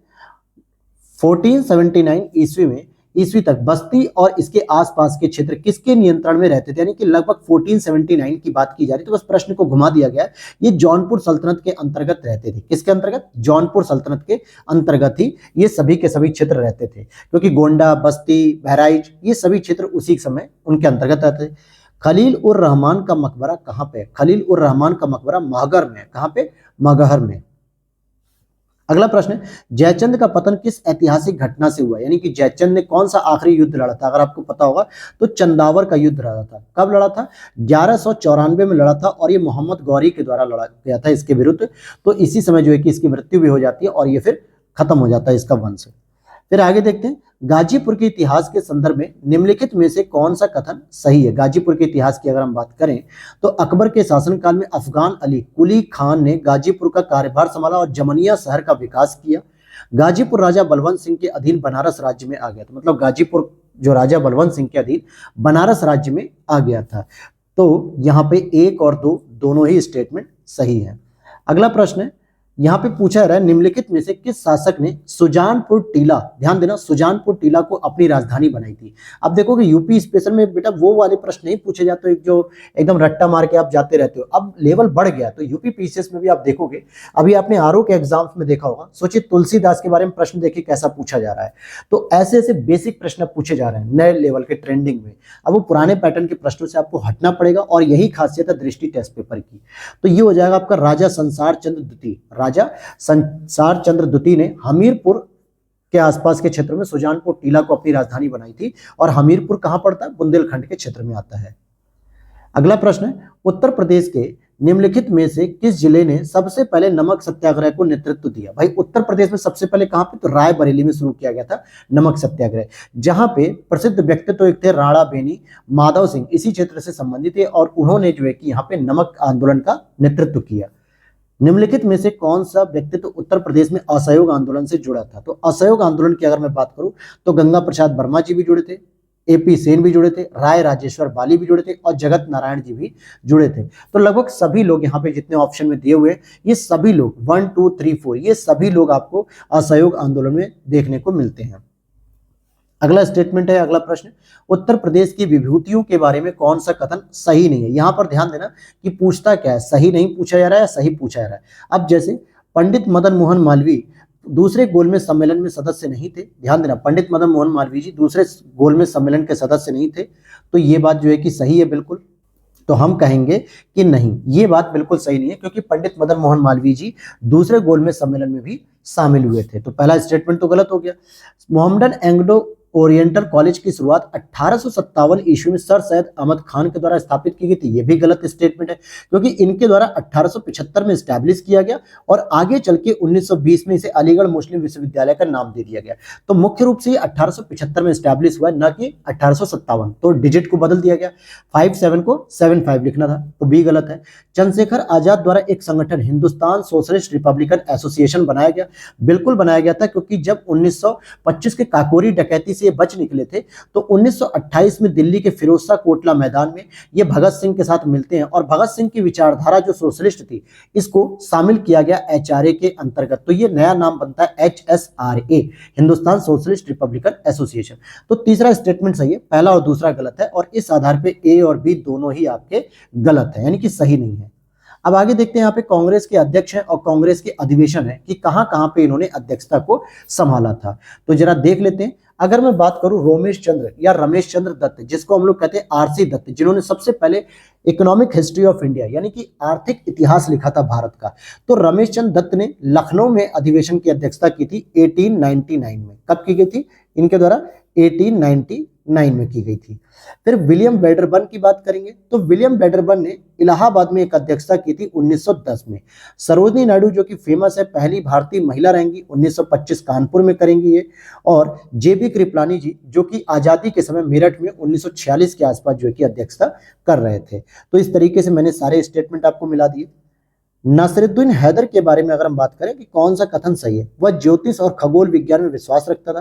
1479 ईस्वी तक बस्ती और इसके आसपास के क्षेत्र किसके नियंत्रण में रहते थे, यानी कि लगभग 1479 की बात की जा रही है। तो बस प्रश्न को घुमा दिया गया है। ये जौनपुर सल्तनत के अंतर्गत रहते थे। किसके अंतर्गत? जौनपुर सल्तनत के अंतर्गत ही ये सभी के सभी क्षेत्र रहते थे, क्योंकि गोंडा, बस्ती, बहराइच ये सभी क्षेत्र उसी समय उनके अंतर्गत रहते थे। खलील उर रहमान का मकबरा कहाँ पे? खलील उर रहमान का मकबरा मगहर में। कहाँ पे? मगहर में। अगला प्रश्न है, जयचंद का पतन किस ऐतिहासिक घटना से हुआ, यानी कि जयचंद ने कौन सा आखिरी युद्ध लड़ा था? अगर आपको पता होगा तो चंदावर का युद्ध लड़ा था। कब लड़ा था? 1194 में लड़ा था और ये मोहम्मद गौरी के द्वारा लड़ा गया था इसके विरुद्ध। तो इसी समय जो है कि इसकी मृत्यु भी हो जाती है और ये फिर खत्म हो जाता है इसका वंश। फिर आगे देखते हैं, गाजीपुर के इतिहास के संदर्भ में निम्नलिखित में से कौन सा कथन सही है? गाजीपुर के इतिहास की अगर हम बात करें तो अकबर के शासनकाल में अफगान अली कुली खान ने गाजीपुर का कार्यभार संभाला और जमनिया शहर का विकास किया। गाजीपुर राजा बलवंत सिंह के अधीन बनारस राज्य में आ गया था। मतलब गाजीपुर जो राजा बलवंत सिंह के अधीन बनारस राज्य में आ गया था। तो यहाँ पे 1 और 2 दोनों ही स्टेटमेंट सही है। अगला प्रश्न है, यहाँ पे पूछा जा रहा है, निम्नलिखित में से किस शासक ने सुजानपुर टीला, ध्यान देना, सुजानपुर टीला को अपनी राजधानी बनाई थी? अब देखोगे यूपी स्पेशल में बेटा वो वाले प्रश्न नहीं पूछे जाते जो एकदम रट्टा मार के आप जाते रहते हो। अब लेवल बढ़ गया, तो यूपी पीसीएस में भी आप देखोगे। अभी आपने आरओ के एग्जाम्स में देखा होगा, सोचिए तुलसीदास के बारे में प्रश्न देखिए कैसा पूछा जा रहा है। तो ऐसे ऐसे बेसिक प्रश्न पूछे जा रहे हैं नए लेवल के, ट्रेंडिंग में। अब वो पुराने पैटर्न के प्रश्नों से आपको हटना पड़ेगा और यही खासियत है दृष्टि टेस्ट पेपर की। तो ये हो जाएगा आपका राजा संसार चंद्र द्वितीय। राजा संसार चंद्र द्वितीय ने हमीरपुर के आसपास के क्षेत्र में सुजानपुर टीला को अपनी राजधानी बनाई थी। और हमीरपुर कहां पड़ता है? बुंदेलखंड के क्षेत्र में आता है। अगला प्रश्न है, उत्तर प्रदेश के निम्नलिखित में से किस जिले ने सबसे पहले नमक सत्याग्रह को नेतृत्व दिया? भाई उत्तर प्रदेश में सबसे पहले कहां पे? तो रायबरेली में शुरू किया गया था नमक सत्याग्रह, जहां पे प्रसिद्ध व्यक्तित्व एक थे राणा बेनी माधव सिंह, इसी क्षेत्र से संबंधित है और उन्होंने जो है कि यहाँ पे नमक आंदोलन का नेतृत्व किया। निम्नलिखित में से कौन सा व्यक्तित्व उत्तर प्रदेश में असहयोग आंदोलन से जुड़ा था? तो असहयोग आंदोलन की अगर मैं बात करूं तो गंगा प्रसाद वर्मा जी भी जुड़े थे, एपी सेन भी जुड़े थे, राय राजेश्वर बाली भी जुड़े थे और जगत नारायण जी भी जुड़े थे। तो लगभग सभी लोग यहाँ पे जितने ऑप्शन में दिए हुए ये सभी लोग 1 2 3 4 ये सभी लोग आपको असहयोग आंदोलन में देखने को मिलते हैं। अगला स्टेटमेंट है, अगला प्रश्न, उत्तर प्रदेश की विभूतियों के बारे में कौन सा कथन सही नहीं है? यहां पर ध्यान देना कि पूछता क्या है, सही नहीं पूछा जा रहा है या सही पूछा जा रहा है। अब जैसे पंडित मदन मोहन मालवीय दूसरे गोलमेज सम्मेलन में सदस्य नहीं थे, ध्यान देना, पंडित मदन मोहन मालवीय जी दूसरे गोलमेज सम्मेलन के सदस्य नहीं थे। तो ये बात जो है कि सही है बिल्कुल। तो हम कहेंगे कि नहीं, ये बात बिल्कुल सही नहीं है, क्योंकि पंडित मदन मोहन मालवीय जी दूसरे गोलमेज सम्मेलन में भी शामिल हुए थे। तो पहला स्टेटमेंट तो गलत हो गया। मोहम्मदन एंग्लो ओरिएंटल कॉलेज की शुरुआत 1857 ईस्वी में सर सैयद अहमद खान के द्वारा स्थापित की गई थी। यह भी गलत स्टेटमेंट है, क्योंकि इनके द्वारा 1875 में स्टैब्लिश किया गया और आगे चल के 1920 में इसे अलीगढ़ मुस्लिम विश्वविद्यालय का नाम दे दिया गया। तो मुख्य रूप से 1875 में स्टैब्लिश हुआ, न कि 1857। तो डिजिट को बदल दिया गया, 57 को 75 लिखना था, तो बी गलत है। चंद्रशेखर आजाद द्वारा एक संगठन हिंदुस्तान सोशलिस्ट रिपब्लिकन एसोसिएशन बनाया गया, बिल्कुल बनाया गया था, क्योंकि जब 1925 के काकोरी डकैती से बच निकले थे तो 1928 में दिल्ली के फिरोजशाह कोटला मैदान में ये भगत सिंह के साथ मिलते हैं और भगत सिंह की विचारधारा जो सोशलिस्ट थी इसको शामिल किया गया एचआरए के अंतर्गत। तो ये नया नाम बनता है HSRA, Hindustan socialist Republican association. तो तीसरा स्टेटमेंट सही है, पहला और दूसरा गलत है और इस आधार पे ए और बी दोनों ही आपके गलत है, यानी कि सही नहीं है। अब आगे देखते हैं, यहाँ पे कांग्रेस के अध्यक्ष हैं और कांग्रेस के अधिवेशन है कि कहां कहां पे इन्होंने अध्यक्षता को संभाला था। तो जरा देख लेते हैं। अगर मैं बात करूं रोमेश चंद्र या रमेश चंद्र दत्त, जिसको हम लोग कहते हैं आरसी दत्त, जिन्होंने सबसे पहले इकोनॉमिक हिस्ट्री ऑफ इंडिया यानी कि आर्थिक इतिहास लिखा था भारत का, तो रमेश चंद्र दत्त ने लखनऊ में अधिवेशन की अध्यक्षता की थी 1899 में। कब की गई थी इनके द्वारा? 1899 1909 में की गई थी। फिर विलियम वेडरबर्न की बात करेंगे तो विलियम वेडरबर्न ने इलाहाबाद में एक अध्यक्षता की थी 1910 में। सरोजनी नायडू जो कि फेमस है, पहली भारतीय महिला रहेंगी, 1925 कानपुर में करेंगी ये। और जेबी कृपलानी जी जो कि आजादी के समय मेरठ में 1946 के आसपास जो है कि अध्यक्षता कर रहे थे। तो इस तरीके से मैंने सारे स्टेटमेंट आपको मिला दिए। नासिरुद्दीन हैदर के बारे में अगर हम बात करें कि कौन सा कथन सही है, वह ज्योतिष और खगोल विज्ञान में विश्वास रखता था।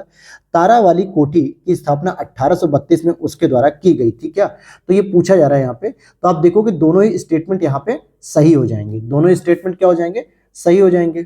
तारा वाली कोठी की स्थापना 1832 में उसके द्वारा की गई थी क्या, तो ये पूछा जा रहा है यहाँ पे। तो आप देखो कि दोनों ही स्टेटमेंट यहाँ पे सही हो जाएंगे, दोनों ही स्टेटमेंट क्या हो जाएंगे, सही हो जाएंगे।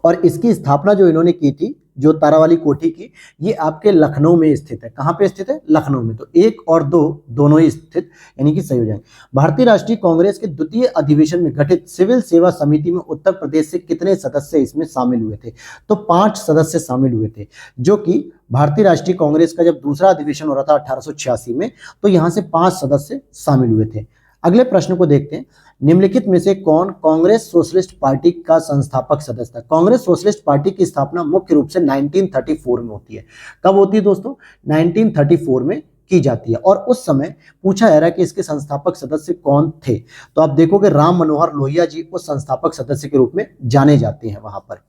और इसकी स्थापना जो इन्होंने की थी, जो तारावाली कोठी की, ये आपके लखनऊ में स्थित है। कहां पे स्थित है, लखनऊ में। तो एक और दो दोनों ही स्थित, यानी कि सही हो जाएंगे। भारतीय राष्ट्रीय कांग्रेस के द्वितीय अधिवेशन में गठित सिविल सेवा समिति में उत्तर प्रदेश से कितने सदस्य इसमें शामिल हुए थे, तो 5 सदस्य शामिल हुए थे। जो कि भारतीय राष्ट्रीय कांग्रेस का जब दूसरा अधिवेशन हो रहा था 1886 में, तो यहां से 5 सदस्य शामिल हुए थे। अगले प्रश्न को देखते हैं, निम्नलिखित में से कौन कांग्रेस सोशलिस्ट पार्टी का संस्थापक सदस्य था। कांग्रेस सोशलिस्ट पार्टी की स्थापना मुख्य रूप से 1934 में होती है। कब होती है दोस्तों, 1934 में की जाती है। और उस समय पूछा जा रहा है कि इसके संस्थापक सदस्य कौन थे, तो आप देखोगे राम मनोहर लोहिया जी उस संस्थापक सदस्य के रूप में जाने जाते हैं वहां पर।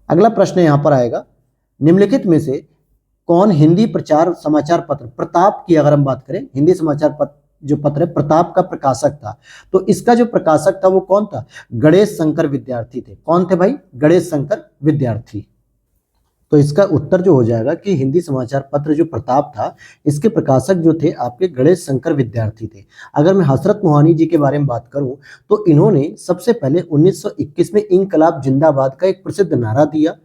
अगला प्रश्न यहां पर आएगा, निम्नलिखित में से कौन हिंदी प्रचार समाचार पत्र प्रताप की अगर हम बात करें, हिंदी समाचार पत्र जो पत्र है प्रताप का प्रकाशक था, तो इसका जो प्रकाशक था वो कौन था, गणेश शंकर विद्यार्थी थे। कौन थे भाई, गणेश शंकर विद्यार्थी। तो इसका उत्तर जो हो जाएगा कि हिंदी समाचार पत्र जो प्रताप था, इसके प्रकाशक जो थे आपके गणेश शंकर विद्यार्थी थे। अगर मैं हसरत मोहानी जी के बारे में बात करूं, तो इन्होंने सबसे पहले 1921 में इंकलाब जिंदाबाद का एक प्रसिद्ध नारा दिया,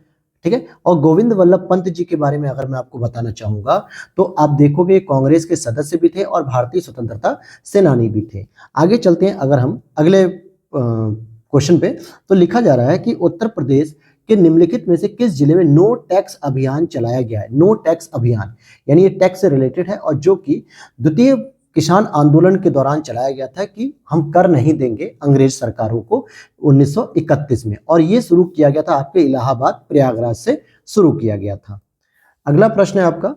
ठीक है। और गोविंद वल्लभ पंत जी के बारे में अगर मैं आपको बताना चाहूंगा, तो आप देखोगे कांग्रेस के सदस्य भी थे और भारतीय स्वतंत्रता सेनानी भी थे। आगे चलते हैं अगर हम अगले क्वेश्चन पे, तो लिखा जा रहा है कि उत्तर प्रदेश के निम्नलिखित में से किस जिले में नो टैक्स अभियान चलाया गया है। नो टैक्स अभियान यानी ये टैक्स से रिलेटेड है, और जो कि द्वितीय किसान आंदोलन के दौरान चलाया गया था कि हम कर नहीं देंगे अंग्रेज सरकारों को 1931 में। और ये शुरू किया गया था आपके इलाहाबाद प्रयागराज से शुरू किया गया था। अगला प्रश्न है आपका,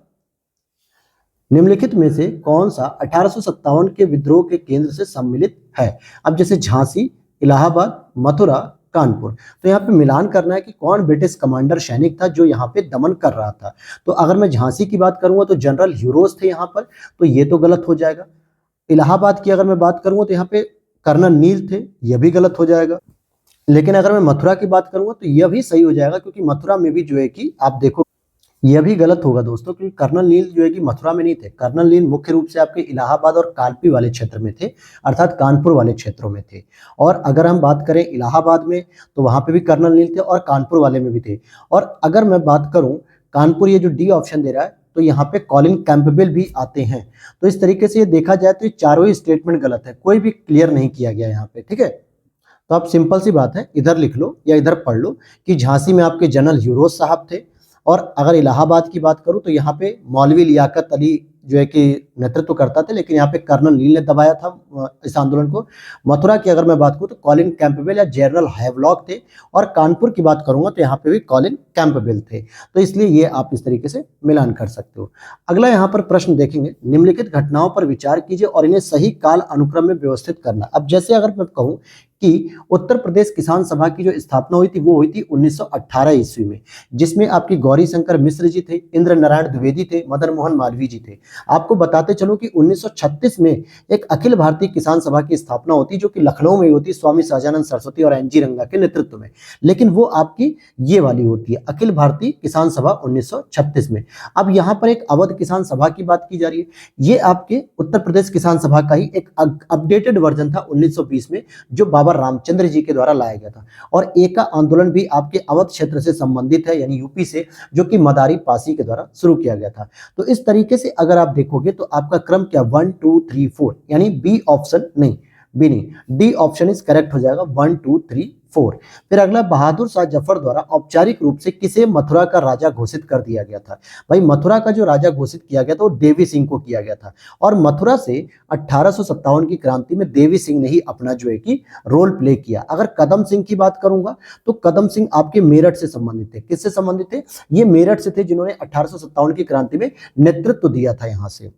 निम्नलिखित में से कौन सा 1857 के विद्रोह के केंद्र से सम्मिलित है। अब जैसे झांसी, इलाहाबाद, मथुरा, कानपुर, तो यहाँ पे मिलान करना है कि कौन ब्रिटिश कमांडर सैनिक था जो यहाँ पे दमन कर रहा था। तो अगर मैं झांसी की बात करूंगा तो जनरल ह्यूरोज थे यहाँ पर, तो ये तो गलत हो जाएगा। इलाहाबाद की अगर मैं बात करूंगा तो यहाँ पे कर्नल नील थे, यह भी गलत हो जाएगा। लेकिन अगर मैं मथुरा की बात करूंगा तो यह भी सही हो जाएगा, क्योंकि मथुरा में भी जो है कि आप देखो यह भी गलत होगा दोस्तों, क्योंकि कर्नल नील जो है कि मथुरा में नहीं थे। कर्नल नील मुख्य रूप से आपके इलाहाबाद और कालपी वाले क्षेत्र में थे, अर्थात कानपुर वाले क्षेत्रों में थे। और अगर हम बात करें इलाहाबाद में, तो वहां पे भी कर्नल नील थे और कानपुर वाले में भी थे। और अगर मैं बात करूं कानपुर, ये जो डी ऑप्शन दे रहा है, तो यहाँ पे कॉलिन कैंपबेल भी आते हैं। तो इस तरीके से ये देखा जाए तो ये चारों ही स्टेटमेंट गलत है, कोई भी क्लियर नहीं किया गया यहाँ पे, ठीक है। तो आप सिंपल सी बात है, इधर लिख लो या इधर पढ़ लो कि झांसी में आपके जनरल ह्यूरोज साहब थे। और अगर इलाहाबाद की बात करूं तो यहाँ पे मौलवी लियाकत अली जो है कि नेतृत्व करता था, लेकिन यहाँ पे कर्नल नील ने दबाया था इस आंदोलन को। मथुरा की अगर मैं बात करूं तो कॉलिन कैंपबेल या जनरल हैवलॉक थे। और कानपुर की बात करूंगा तो यहाँ पे भी कॉलिन कैंपबेल थे। तो इसलिए ये आप इस तरीके से मिलान कर सकते हो। अगला यहाँ पर प्रश्न देखेंगे, निम्नलिखित घटनाओं पर विचार कीजिए और इन्हें सही काल अनुक्रम में व्यवस्थित करना। अब जैसे अगर मैं कहूँ कि उत्तर प्रदेश किसान सभा की जो स्थापना हुई थी वो हुई थी 1918 ईस्वी में, जिसमें आपकी गौरी शंकर मिश्र जी थे, इंद्र नारायण द्विवेदी थे, मदन मोहन मालवीय जी थे। आपको बताते चलो कि 1936 में एक अखिल भारतीय किसान सभा की स्थापना होती, जो कि लखनऊ में होती, स्वामी सहजानंद सरस्वती और एनजी रंगा के नेतृत्व में। लेकिन वो आपकी ये वाली होती है, अखिल भारतीय किसान सभा 1936 में। अब यहाँ पर एक अवध किसान सभा की बात की जा रही है। ये आपके उत्तर प्रदेश किसान सभा का ही एक अपडेटेड वर्जन था 1920 में, जो बाबा रामचंद्र जी के द्वारा लाया गया था। और एका आंदोलन भी आपके अवध क्षेत्र से संबंधित है, यानी यूपी से, जो कि मदारी पासी के द्वारा शुरू किया गया था। तो इस तरीके से अगर आप देखोगे तो आपका क्रम क्या 1 2 3 4, यानी बी ऑप्शन नहीं, बी नहीं, डी ऑप्शन इज करेक्ट हो जाएगा 1 2 3 4। फिर अगला, बहादुर शाह जफर द्वारा औपचारिक रूप से किसे मथुरा का राजा घोषित कर दिया गया था? भाई मथुरा का जो राजा घोषित किया गया था वो देवी सिंह को किया गया था, और मथुरा से 1857 की क्रांति में देवी सिंह ने ही अपना जो है कि रोल प्ले किया। अगर कदम सिंह की बात करूंगा तो कदम सिंह आपके मेरठ से संबंधित थे। किससे संबंधित थे? ये मेरठ से थे, जिन्होंने 1857 की क्रांति में नेतृत्व दिया था यहां से।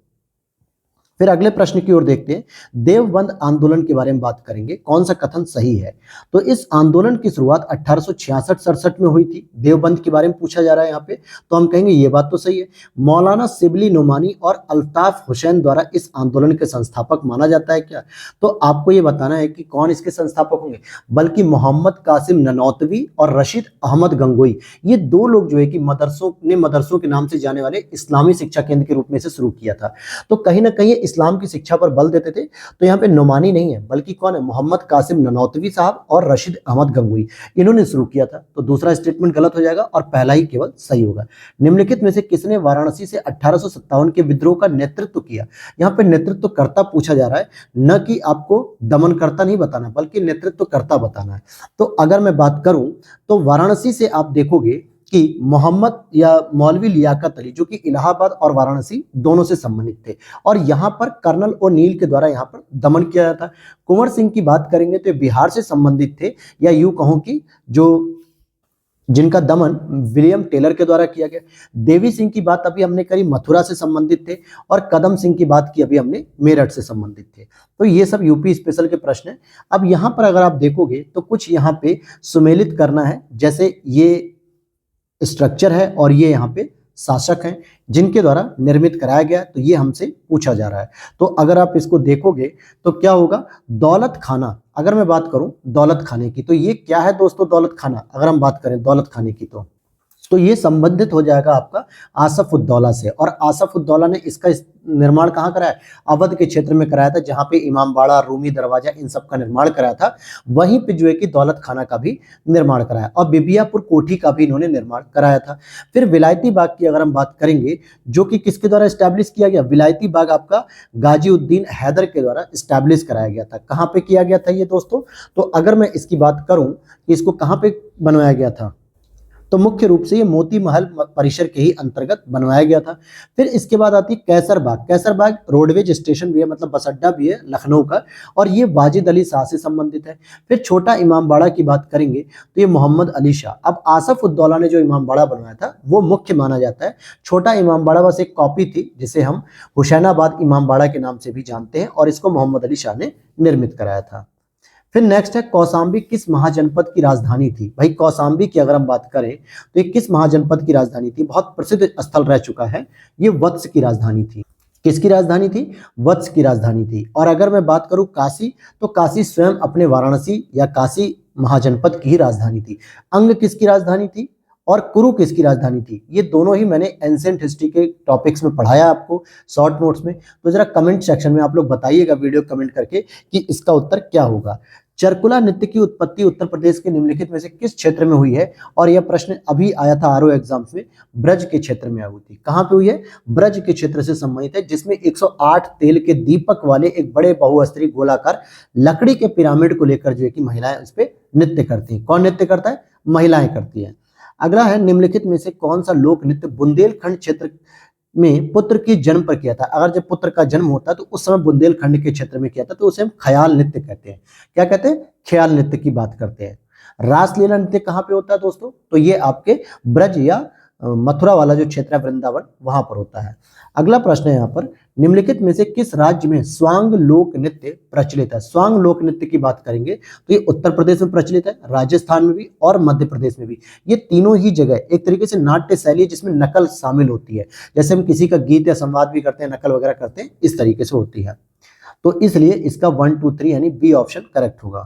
फिर अगले प्रश्न की ओर देखते हैं, देवबंद आंदोलन के बारे में बात करेंगे, कौन सा कथन सही है? तो इस आंदोलन की शुरुआत 1866-67 में हुई थी। देवबंद के बारे में पूछा जा रहा है यहाँ पे, तो हम कहेंगे ये बात तो सही है। मौलाना शिबली नोमानी और अल्ताफ हुसैन द्वारा इस आंदोलन के संस्थापक माना जाता है क्या? तो आपको ये बताना है कि कौन इसके संस्थापक होंगे, बल्कि मोहम्मद कासिम ननौतवी और रशीद अहमद गंगोई, ये दो लोग जो है कि मदरसों के नाम से जाने वाले इस्लामी शिक्षा केंद्र के रूप में से शुरू किया था। तो कहीं ना कहीं इस्लाम की शिक्षा पर बल देते थे। तो यहाँ पे नोमानी नहीं है, बल्कि कौन है? मोहम्मद कासिम ननौतवी साहब और रशीद अहमद गंगोई, इन्होंने शुरू किया था। तो दूसरा स्टेटमेंट गलत हो जाएगा और पहला ही केवल सही होगा। निम्नलिखित में से किसने वाराणसी से 1857 के विद्रोह का नेतृत्व किया? यहाँ पे नेतृत्वकर्ता पूछा जा रहा है, न कि आपको दमनकर्ता नहीं बताना, बल्कि नेतृत्वकर्ता बताना है। तो अगर मैं बात करूं तो वाराणसी से आप देखोगे कि मोहम्मद या मौलवी लियाकत अली, जो कि इलाहाबाद और वाराणसी दोनों से संबंधित थे, और यहाँ पर कर्नल ओनील के द्वारा यहाँ पर दमन किया जाता। कुंवर सिंह की बात करेंगे तो बिहार से संबंधित थे, या यूं कहूं कि जो जिनका दमन विलियम टेलर के द्वारा किया गया। देवी सिंह की बात अभी हमने करी, मथुरा से संबंधित थे, और कदम सिंह की बात की अभी हमने मेरठ से संबंधित थे। तो ये सब यूपी स्पेशल के प्रश्न हैं। अब यहाँ पर अगर आप देखोगे तो कुछ यहाँ पे सुमेलित करना है, जैसे ये स्ट्रक्चर है और ये यहाँ पे शासक हैं जिनके द्वारा निर्मित कराया गया, तो ये हमसे पूछा जा रहा है। तो अगर आप इसको देखोगे तो क्या होगा? दौलत खाना। अगर मैं बात करूं दौलत खाने की, तो ये क्या है दोस्तों? दौलत खाना, अगर हम बात करें दौलत खाने की तो ये संबंधित हो जाएगा आपका आसफ उद्दौला से। और आसफ उद्दौला ने इसका निर्माण कहाँ कराया? अवध के क्षेत्र में कराया था, जहां पे इमामबाड़ा, रूमी दरवाजा, इन सब का निर्माण कराया था। वहीं पे जो है कि दौलत खाना का भी निर्माण कराया, और बिबियापुर कोठी का भी इन्होंने निर्माण कराया था। फिर विलायती बाग की अगर हम बात करेंगे, जो कि किसके द्वारा स्टैब्लिश किया गया? विलायती बाग आपका गाजीउद्दीन हैदर के द्वारा स्टैब्लिश कराया गया था। कहाँ पे किया गया था ये दोस्तों? तो अगर मैं इसकी बात करूं कि इसको कहाँ पे बनवाया गया था, तो मुख्य रूप से ये मोती महल परिसर के ही अंतर्गत बनवाया गया था। फिर इसके बाद आती है कैसर बाग। कैसर बाग रोडवेज स्टेशन भी है, मतलब बस अड्डा भी है लखनऊ का, और ये वाजिद अली शाह से संबंधित है। फिर छोटा इमामबाड़ा की बात करेंगे तो ये मोहम्मद अली शाह। अब आसफ उद्दौला ने जो इमामबाड़ा बनवाया था वो मुख्य माना जाता है। छोटा इमामबाड़ा बस एक कॉपी थी, जिसे हम हुसैनाबाद इमामबाड़ा के नाम से भी जानते हैं, और इसको मोहम्मद अली शाह ने निर्मित कराया था। फिर नेक्स्ट है, कौसाम्बी किस महाजनपद की राजधानी थी? भाई कौसाम्बी की अगर हम बात करें तो ये किस महाजनपद की राजधानी थी? बहुत प्रसिद्ध स्थल रह चुका है, ये वत्स की राजधानी थी। किसकी राजधानी थी? वत्स की राजधानी थी। और अगर मैं बात करूं काशी, तो काशी स्वयं अपने वाराणसी या काशी महाजनपद की ही राजधानी थी। अंग किसकी राजधानी थी? और कुरु किसकी राजधानी थी? ये दोनों ही मैंने एंशिएंट हिस्ट्री के टॉपिक्स में पढ़ाया आपको शॉर्ट नोट्स में। तो जरा कमेंट सेक्शन में आप लोग बताइएगा वीडियो कमेंट करके कि इसका उत्तर क्या होगा। चरकुला नृत्य की उत्पत्ति उत्तर प्रदेश के निम्नलिखित में से किस क्षेत्र में हुई है? और यह प्रश्न अभी आया था आरओ एग्जाम्स में, ब्रज के क्षेत्र में हुई थी। कहाँ पे हुई है? ब्रज के क्षेत्र से संबंधित है, जिसमें 108 तेल के दीपक वाले एक बड़े बहुस्तरीय गोलाकार लकड़ी के पिरामिड को लेकर जो है कि महिलाएं उस पर नृत्य करती हैं। कौन नृत्य करता है? महिलाएं करती हैं। अगला है, निम्नलिखित में से कौन सा लोक नृत्य बुंदेलखंड क्षेत्र में पुत्र के जन्म पर किया था? अगर जब पुत्र का जन्म होता है तो उस समय बुंदेलखंड के क्षेत्र में किया था, तो उसे हम ख्याल नृत्य कहते हैं। क्या कहते हैं? ख्याल नृत्य की बात करते हैं। रासलीला नृत्य कहाँ पे होता है दोस्तों? तो ये आपके ब्रज या मथुरा वाला जो क्षेत्र है वृंदावन, वहां पर होता है। अगला प्रश्न है यहाँ पर, निम्नलिखित में से किस राज्य में स्वांग लोक नृत्य प्रचलित है? स्वांग लोक नृत्य की बात करेंगे तो ये उत्तर प्रदेश में प्रचलित है, राजस्थान में भी और मध्य प्रदेश में भी। ये तीनों ही जगह एक तरीके से नाट्य शैली है जिसमें नकल शामिल होती है। जैसे हम किसी का गीत या संवाद भी करते हैं, नकल वगैरह करते हैं, इस तरीके से होती है। तो इसलिए इसका 1, 2, 3 यानी बी ऑप्शन करेक्ट होगा।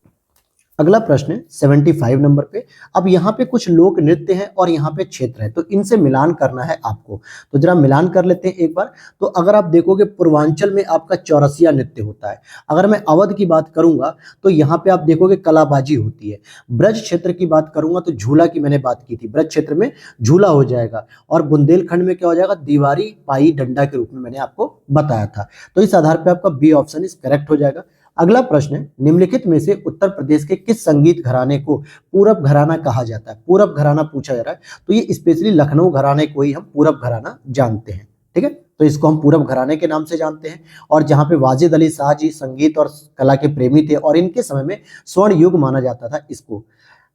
अगला प्रश्न है 75 नंबर पे। अब यहाँ पे कुछ लोक नृत्य है और यहाँ पे क्षेत्र है, तो इनसे मिलान करना है आपको। तो जरा मिलान कर लेते हैं एक बार। तो अगर आप देखोगे पूर्वांचल में आपका चौरसिया नृत्य होता है। अगर मैं अवध की बात करूंगा तो यहाँ पे आप देखोगे कलाबाजी होती है। ब्रज क्षेत्र की बात करूंगा तो झूला की मैंने बात की थी, ब्रज क्षेत्र में झूला हो जाएगा। और बुंदेलखंड में क्या हो जाएगा? दीवारी पाई डंडा के रूप में मैंने आपको बताया था। तो इस आधार पर आपका बी ऑप्शन इस करेक्ट हो जाएगा। अगला प्रश्न है, निम्नलिखित में से उत्तर प्रदेश के किस संगीत घराने को पूरब घराना कहा जाता है? पूरब घराना पूछा जा रहा है, तो ये स्पेशली लखनऊ घराने को ही हम पूरब घराना जानते हैं। ठीक है, तो इसको हम पूरब घराने के नाम से जानते हैं। और जहां पे वाजिद अली शाह जी संगीत और कला के प्रेमी थे और इनके समय में स्वर्ण युग माना जाता था इसको।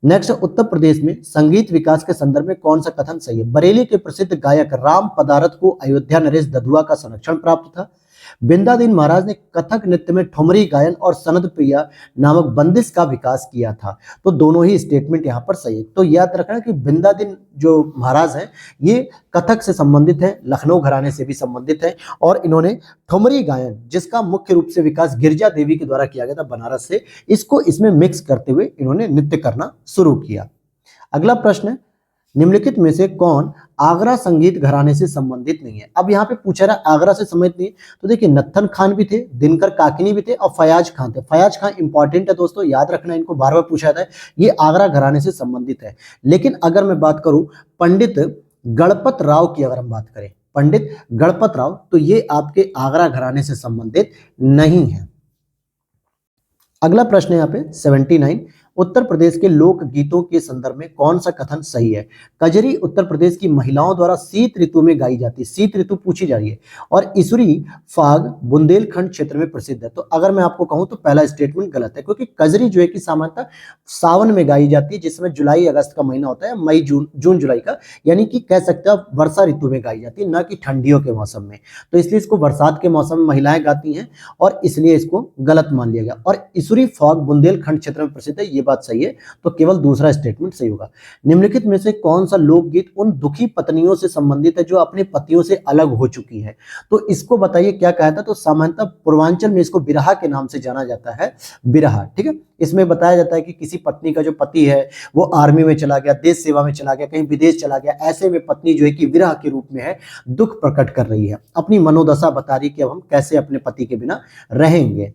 नेक्स्ट, उत्तर प्रदेश में संगीत विकास के संदर्भ में कौन सा कथन सही है? बरेली के प्रसिद्ध गायक राम पदारथ को अयोध्या नरेश ददुआ का संरक्षण प्राप्त था। बिंदादीन महाराज ने कथक नृत्य में ठुमरी गायन और सनद प्रिया नामक बंदिश का विकास किया था। तो दोनों ही स्टेटमेंट यहाँ पर सही है। तो याद रखना कि बिंदादीन जो महाराज हैं ये कथक से संबंधित है, लखनऊ घराने से भी संबंधित है, और इन्होंने ठुमरी गायन जिसका मुख्य रूप से विकास गिरजा देवी के द्वारा किया गया था बनारस से, इसको इसमें मिक्स करते हुए इन्होंने नृत्य करना शुरू किया। अगला प्रश्न है, निम्नलिखित में से कौन आगरा संगीत घराने से संबंधित नहीं है? अब यहाँ पे पूछा रहा आगरा से संबंधित नहीं है, तो देखिए नत्थन खान भी थे, दिनकर काकिनी भी थे और फयाज खान थे। फयाज खान इंपॉर्टेंट है दोस्तों, याद रखना, इनको बार बार पूछा जाता है, ये आगरा घराने से संबंधित है। लेकिन अगर मैं बात करूं पंडित गणपत राव की, अगर हम बात करें पंडित गणपत राव, तो ये आपके आगरा घराने से संबंधित नहीं है। अगला प्रश्न है यहाँ पे 79, उत्तर प्रदेश के लोक गीतों के संदर्भ में कौन सा कथन सही है? कजरी उत्तर प्रदेश की महिलाओं द्वारा शीत ऋतु में गाई जाती है, शीत ऋतु पूछी जा रही है, और इसुरी फाग बुंदेलखंड क्षेत्र में प्रसिद्ध है। तो अगर मैं आपको कहूं तो पहला स्टेटमेंट गलत है, क्योंकि कजरी जो है कि सामान्यतः सावन में गाई जाती है, जिसमें जुलाई अगस्त का महीना होता है, मई जून जुलाई का, यानी कि कह सकते हैं वर्षा ऋतु में गाई जाती है, न कि ठंडियों के मौसम में। तो इसलिए इसको बरसात के मौसम में महिलाएं गाती हैं और इसलिए इसको गलत मान लिया गया। और इसुरी फाग बुंदेलखंड क्षेत्र में प्रसिद्ध है, ये बात सही है, तो केवल दूसरा स्टेटमेंट सही होगा। निम्नलिखित में से कौन सा लोकगीत उन दुखी पत्नियों से संबंधित है जो अपने पतियों से अलग हो चुकी है? तो इसको बताइए क्या कहा था? तो सामान्यतः पूर्वांचल में इसको बिरहा के नाम से जाना जाता है, बिरहा। ठीक है, इसमें बताया जाता है कि किसी पत्नी का जो पति है वो आर्मी में चला गया, देश सेवा में चला गया, कहीं विदेश चला गया, ऐसे में पत्नी जो है कि विरह के रूप में है, दुख प्रकट कर रही है, अपनी मनोदशा बता रही कि अब हम कैसे अपने पति के बिना रहेंगे।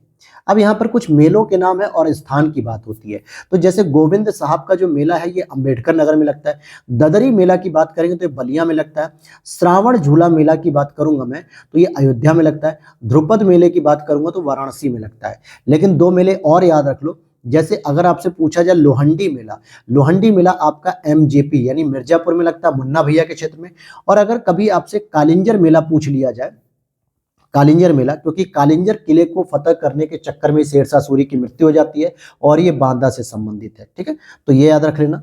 अब यहाँ पर कुछ मेलों के नाम है और स्थान की बात होती है। तो जैसे गोविंद साहब का जो मेला है ये अंबेडकर नगर में लगता है। ददरी मेला की बात करेंगे तो ये बलिया में लगता है। श्रावण झूला मेला की बात करूंगा मैं तो ये अयोध्या में लगता है। ध्रुपद मेले की बात करूंगा तो वाराणसी में लगता है। लेकिन दो मेले और याद रख लो, जैसे अगर आपसे पूछा जाए लोहंडी मेला आपका एमजेपी यानी मिर्जापुर में लगता है, मुन्ना भैया के क्षेत्र में। और अगर कभी आपसे कालिंजर मेला पूछ लिया जाए, कालिंजर मेला, क्योंकि कालिंजर किले को फतह करने के चक्कर में शेरशाह सूरी की मृत्यु हो जाती है और ये बांदा से संबंधित है। ठीक है, तो ये याद रख लेना।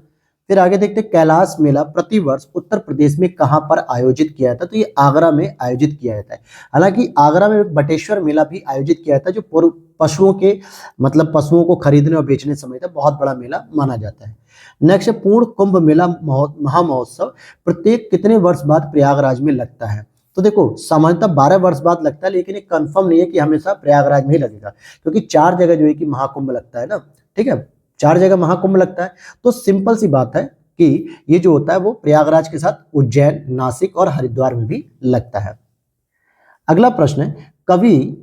फिर आगे देखते हैं, कैलाश मेला प्रतिवर्ष उत्तर प्रदेश में कहां पर आयोजित किया जाता है? तो ये आगरा में आयोजित किया जाता है। हालांकि आगरा में बटेश्वर मेला भी आयोजित किया जाता है, जो पशुओं के मतलब पशुओं को खरीदने और बेचने समय था, बहुत बड़ा मेला माना जाता है। नेक्स्ट, पूर्ण कुंभ मेला महामहोत्सव प्रत्येक कितने वर्ष बाद प्रयागराज में लगता है? तो देखो सामान्यतः 12 वर्ष बाद लगता है, लेकिन ये कंफर्म नहीं है कि हमेशा प्रयागराज में ही लगेगा, क्योंकि 4 जगह जो है कि महाकुंभ लगता है ना। ठीक है, 4 जगह महाकुंभ लगता है। तो सिंपल सी बात है कि ये जो होता है वो प्रयागराज के साथ उज्जैन, नासिक और हरिद्वार में भी लगता है। अगला प्रश्न है, कवि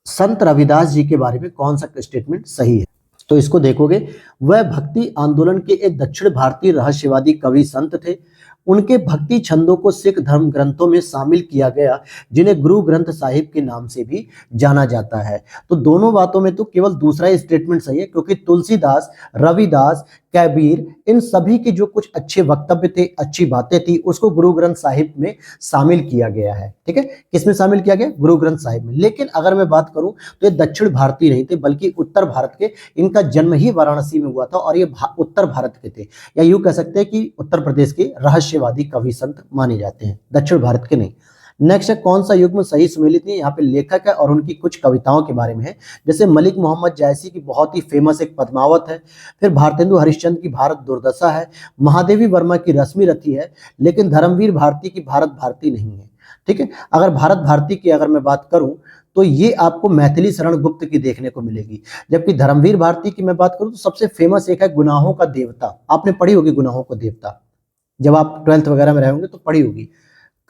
संत रविदास जी के बारे में कौन सा स्टेटमेंट सही है? तो इसको देखोगे, वह भक्ति आंदोलन के एक दक्षिण भारतीय रहस्यवादी कवि संत थे। उनके भक्ति छंदों को सिख धर्म ग्रंथों में शामिल किया गया, जिन्हें गुरु ग्रंथ साहिब के नाम से भी जाना जाता है। तो दोनों बातों में तो केवल दूसरा ही स्टेटमेंट सही है, क्योंकि तुलसीदास, रविदास, कबीर, इन सभी के जो कुछ अच्छे वक्तव्य थे, अच्छी बातें थी, उसको गुरु ग्रंथ साहिब में शामिल किया गया है। ठीक है, किसमें शामिल किया गया? गुरु ग्रंथ साहिब में। लेकिन अगर मैं बात करूं तो ये दक्षिण भारतीय नहीं थे, बल्कि उत्तर भारत के। इनका जन्म ही वाराणसी में हुआ था और ये उत्तर भारत के थे, या यूं कह सकते हैं कि उत्तर प्रदेश के रहस्यवादी कवि संत माने जाते हैं, दक्षिण भारत के नहीं। नेक्स्ट है, कौन सा युग्म सही सुमेलित नहीं? यहाँ पे लेखक है और उनकी कुछ कविताओं के बारे में है। जैसे मलिक मोहम्मद जायसी की बहुत ही फेमस एक पद्मावत है। फिर भारतेंदु हरिश्चंद्र की भारत दुर्दशा है। महादेवी वर्मा की रश्मि रथी है। लेकिन धर्मवीर भारती की भारत भारती नहीं है। ठीक है, अगर भारत भारती की अगर मैं बात करूं तो ये आपको मैथिली शरण गुप्त की देखने को मिलेगी। जबकि धर्मवीर भारती की मैं बात करूं तो सबसे फेमस एक है गुनाहों का देवता। आपने पढ़ी होगी गुनाहों का देवता, जब आप 12th वगैरह में रहे होंगे तो पढ़ी होगी।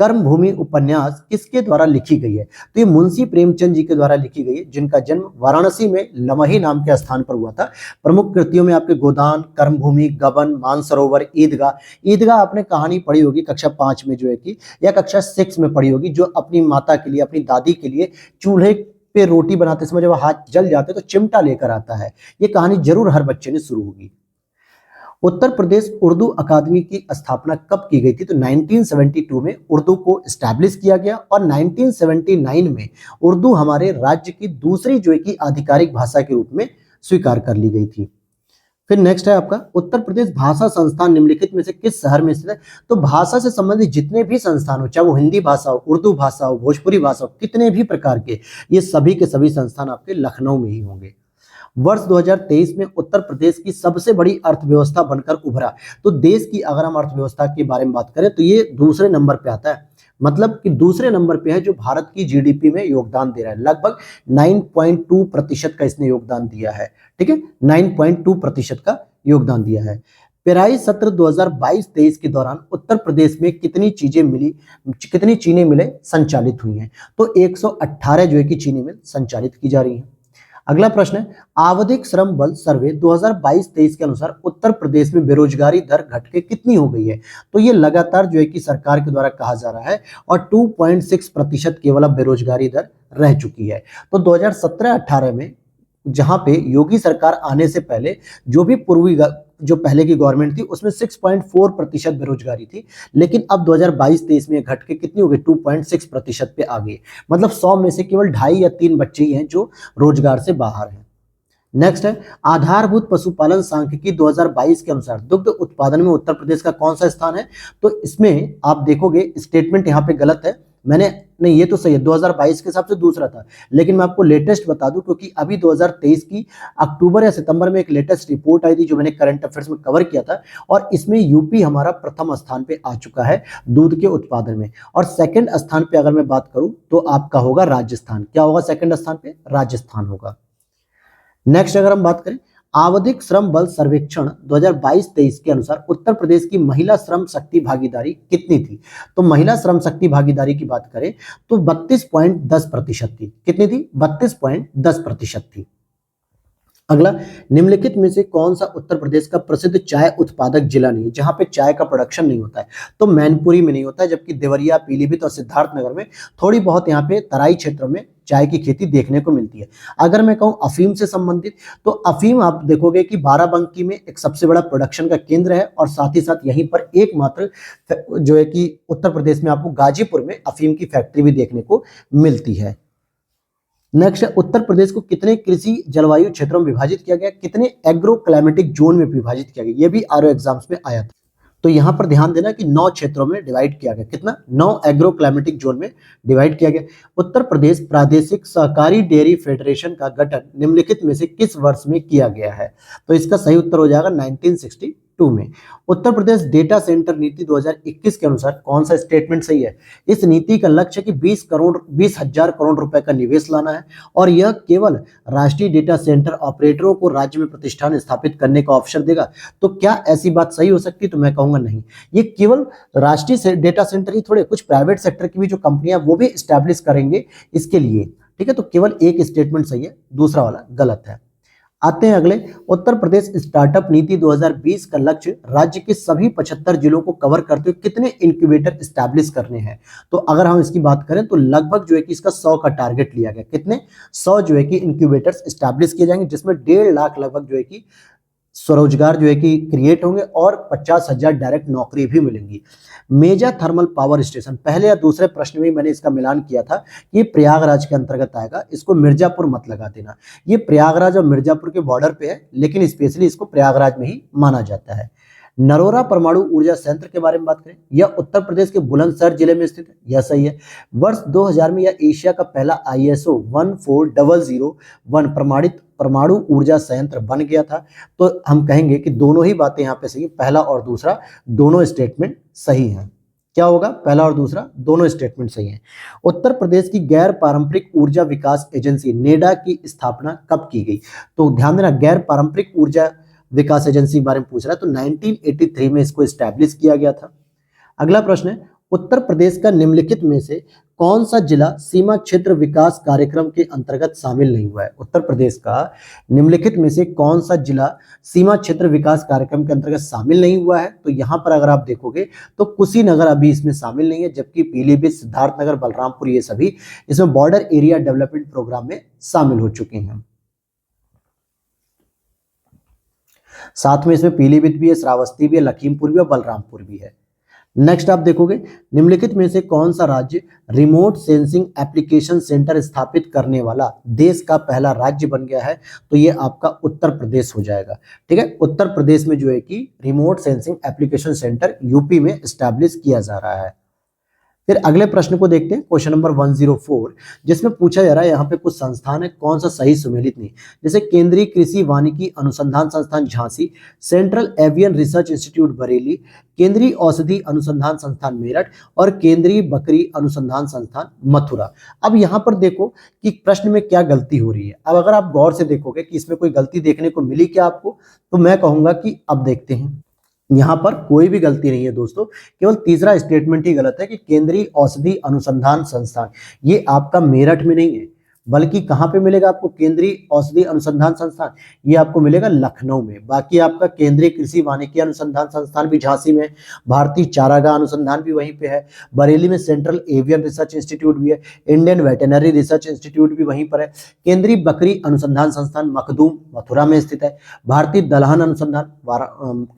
कर्म भूमि उपन्यास किसके द्वारा लिखी गई है? तो ये मुंशी प्रेमचंद जी के द्वारा लिखी गई है, जिनका जन्म वाराणसी में लमही नाम के स्थान पर हुआ था। प्रमुख कृतियों में आपके गोदान, कर्मभूमि, गबन, मानसरोवर, ईदगाह आपने कहानी पढ़ी होगी कक्षा 5 में जो है कि, या कक्षा 6 में पढ़ी होगी, जो अपनी माता के लिए, अपनी दादी के लिए चूल्हे पे रोटी बनाते समय जब हाथ जल जाते तो चिमटा लेकर आता है। ये कहानी जरूर हर बच्चे ने शुरू होगी। उत्तर प्रदेश उर्दू अकादमी की स्थापना कब की गई थी? तो 1972 में उर्दू को स्टैब्लिश किया गया और 1979 में उर्दू हमारे राज्य की दूसरी जो है कि आधिकारिक भाषा के रूप में स्वीकार कर ली गई थी। फिर नेक्स्ट है आपका, उत्तर प्रदेश भाषा संस्थान निम्नलिखित में से किस शहर में स्थित है? तो भाषा से संबंधित जितने भी संस्थान हो, चाहे वो हिंदी भाषा हो, उर्दू भाषा हो, भोजपुरी भाषा हो, कितने भी प्रकार के, ये सभी के सभी संस्थान आपके लखनऊ में ही होंगे। वर्ष 2023 में उत्तर प्रदेश की सबसे बड़ी अर्थव्यवस्था बनकर उभरा। तो देश की अगर हम अर्थव्यवस्था के बारे में बात करें तो ये दूसरे नंबर पे आता है, मतलब कि दूसरे नंबर पे है जो भारत की जीडीपी में योगदान दे रहा है। लगभग 9.2% का इसने योगदान दिया है। ठीक है, 9.2% का योगदान दिया है। पेराई सत्र 2022-23 के दौरान उत्तर प्रदेश में कितनी चीनी मिलें संचालित हुई हैं? तो 118 जो है कि चीनी मिल संचालित की जा रही है। अगला प्रश्न है, आवधिक श्रम बल सर्वे 2022-23 के अनुसार उत्तर प्रदेश में बेरोजगारी दर घट के कितनी हो गई है? तो ये लगातार जो है कि सरकार के द्वारा कहा जा रहा है और 2.6% केवल अब बेरोजगारी दर रह चुकी है। तो 2017-18 में जहां पे योगी सरकार आने से पहले जो पहले की गवर्नमेंट थी उसमें 6.4% बेरोजगारी थी, लेकिन अब 2022-23 में घट के कितनी हो गई? 2.6% पे आ गई। मतलब 100 में से केवल 2.5 या 3 बच्चे ही हैं जो रोजगार से बाहर हैं। नेक्स्ट है, आधारभूत पशुपालन सांख्यिकी 2022 के अनुसार दुग्ध उत्पादन में उत्तर प्रदेश का कौन सा स्थान है? तो इसमें आप देखोगे स्टेटमेंट यहाँ पे गलत है। नहीं, ये तो सही है, 2022 के हिसाब से दूसरा था, लेकिन मैं आपको लेटेस्ट बता दूं क्योंकि अभी 2023 की अक्टूबर या सितंबर में एक लेटेस्ट रिपोर्ट आई थी जो मैंने करंट अफेयर्स में कवर किया था, और इसमें यूपी हमारा प्रथम स्थान पे आ चुका है दूध के उत्पादन में। और सेकंड स्थान पे अगर मैं बात करूं तो आपका होगा राजस्थान। क्या होगा सेकंड स्थान पे? राजस्थान होगा। नेक्स्ट अगर हम बात करें, आवधिक श्रम बल सर्वेक्षण 2022-23 के अनुसार उत्तर प्रदेश की महिला श्रम शक्ति भागीदारी कितनी थी? तो महिला श्रम शक्ति भागीदारी की बात करें तो 32.10% थी। कितनी थी? 32.10% थी। अगला, निम्नलिखित में से कौन सा उत्तर प्रदेश का प्रसिद्ध चाय उत्पादक जिला नहीं है जहां पे चाय का प्रोडक्शन नहीं होता है? तो मैनपुरी में नहीं होता है, जबकि देवरिया, पीलीभीत और सिद्धार्थनगर में थोड़ी बहुत यहाँ पे तराई क्षेत्रों में चाय की खेती देखने को मिलती है। अगर मैं कहूँ अफीम से संबंधित, तो अफीम आप देखोगे कि बाराबंकी में एक सबसे बड़ा प्रोडक्शन का केंद्र है, और साथ ही साथ यहीं पर एकमात्र जो है कि उत्तर प्रदेश में आपको गाजीपुर में अफीम की फैक्ट्री भी देखने को मिलती है। नेक्स्ट है, उत्तर प्रदेश को कितने कृषि जलवायु क्षेत्रों में विभाजित किया गया? कितने एग्रो क्लाइमेटिक जोन में विभाजित किया गया? ये भी आरओ एग्जाम्स में आया था। तो यहां पर ध्यान देना कि 9 क्षेत्रों में डिवाइड किया गया। कितना? 9 एग्रो क्लाइमेटिक जोन में डिवाइड किया गया। उत्तर प्रदेश प्रादेशिक सहकारी डेयरी फेडरेशन का गठन निम्नलिखित में से किस वर्ष में किया गया है? तो इसका सही उत्तर हो जाएगा 1962 में। उत्तर प्रदेश डेटा सेंटर नीति 2021 के अनुसार कौन सा स्टेटमेंट सही है? इस नीति का लक्ष्य कि 20,000 करोड़ रुपए का निवेश लाना है, और यह केवल राष्ट्रीय डेटा सेंटर ऑपरेटरों को राज्य में प्रतिष्ठान स्थापित करने का अवसर देगा। तो क्या ऐसी बात सही हो सकती? तो मैं कहूंगा नहीं, ये केवल राष्ट्रीय डेटा सेंटर ही थोड़े, कुछ प्राइवेट सेक्टर की भी जो कंपनियां वो भी स्टैब्लिश करेंगे इसके लिए। ठीक है, तो केवल एक स्टेटमेंट सही है, दूसरा वाला गलत है। आते हैं अगले, उत्तर प्रदेश स्टार्टअप नीति 2020 का लक्ष्य राज्य के सभी 75 जिलों को कवर करते हुए कितने इंक्यूबेटर स्टैब्लिश करने हैं? तो अगर हम इसकी बात करें तो लगभग जो है कि इसका 100 का टारगेट लिया गया। कितने? 100 जो है कि इंक्यूबेटर्स स्टैब्लिश किए जाएंगे, जिसमें 1.5 लाख लगभग जो है कि स्वरोजगार जो है कि क्रिएट होंगे और 50,000 डायरेक्ट नौकरी भी मिलेंगी। मेजा थर्मल पावर स्टेशन, पहले या दूसरे प्रश्न में मैंने इसका मिलान किया था, ये प्रयागराज के अंतर्गत आएगा, इसको मिर्जापुर मत लगा देना। ये प्रयागराज और मिर्जापुर के बॉर्डर पे है, लेकिन स्पेशली इसको प्रयागराज में ही माना जाता है। नरोरा परमाणु ऊर्जा संयंत्र के बारे में बात करें, यह उत्तर प्रदेश के बुलंदशहर जिले में स्थित है। यह सही है। वर्ष 2000 में यह एशिया का पहला ISO 14001 प्रमाणित परमाणु ऊर्जा संयंत्र बन गया था। तो हम कहेंगे कि दोनों ही बातें यहाँ पे सही है, पहला और दूसरा दोनों स्टेटमेंट सही हैं। क्या होगा? पहला और दूसरा दोनों स्टेटमेंट सही हैं। उत्तर प्रदेश की गैर पारंपरिक ऊर्जा विकास एजेंसी नेडा की स्थापना कब की गई? तो ध्यान देना, गैर पारंपरिक ऊर्जा विकास एजेंसी के बारे में पूछ रहा है, तो 1983 में इसको स्टैब्लिश किया गया था। अगला प्रश्न है, उत्तर प्रदेश का निम्नलिखित में से कौन सा जिला सीमा क्षेत्र विकास कार्यक्रम के अंतर्गत शामिल नहीं हुआ है? उत्तर प्रदेश का निम्नलिखित में से कौन सा जिला सीमा क्षेत्र विकास कार्यक्रम के अंतर्गत शामिल नहीं हुआ है? तो यहाँ पर अगर आप देखोगे तो कुशीनगर अभी इसमें शामिल नहीं है, जबकि पीलीभीत, सिद्धार्थनगर, बलरामपुर ये सभी इसमें बॉर्डर एरिया डेवलपमेंट प्रोग्राम में शामिल हो चुके हैं। साथ में इसमें पीलीभीत भी है, श्रावस्ती भी है, लखीमपुर भी है, बलरामपुर भी है। नेक्स्ट आप देखोगे निम्नलिखित में से कौन सा राज्य रिमोट सेंसिंग एप्लीकेशन सेंटर स्थापित करने वाला देश का पहला राज्य बन गया है? तो ये आपका उत्तर प्रदेश हो जाएगा। ठीक है, उत्तर प्रदेश में जो है कि remote sensing application centre UP में एस्टैब्लिश किया जा रहा है। फिर अगले प्रश्न को देखते हैं, क्वेश्चन नंबर 104, जिसमें पूछा जा रहा है यहाँ पे कुछ संस्थान है, कौन सा सही सुमेलित नहीं, जैसे केंद्रीय कृषि वानिकी अनुसंधान संस्थान Jhansi, central avian research institute Bareilly, केंद्रीय औषधि अनुसंधान संस्थान मेरठ और केंद्रीय बकरी अनुसंधान संस्थान मथुरा। अब यहाँ पर देखो कि प्रश्न में क्या गलती हो रही है। अब अगर आप गौर से देखोगे कि इसमें कोई गलती देखने को मिली क्या आपको, तो मैं कहूंगा कि अब देखते हैं, यहाँ पर कोई भी गलती नहीं है दोस्तों, केवल तीसरा स्टेटमेंट ही गलत है कि केंद्रीय औषधि अनुसंधान संस्थान ये आपका मेरठ में नहीं है, बल्कि कहाँ पे मिलेगा आपको केंद्रीय औषधि अनुसंधान संस्थान, ये आपको मिलेगा लखनऊ में। बाकी आपका केंद्रीय कृषि वानिकी अनुसंधान संस्थान भी झांसी में, भारतीय चारागाह अनुसंधान भी वहीं पे है, बरेली में सेंट्रल एवियन रिसर्च इंस्टीट्यूट भी है, इंडियन वेटेनरी रिसर्च इंस्टीट्यूट भी वहीं पर है, केंद्रीय बकरी अनुसंधान संस्थान मखदूम मथुरा में स्थित है, भारतीय दलहन अनुसंधान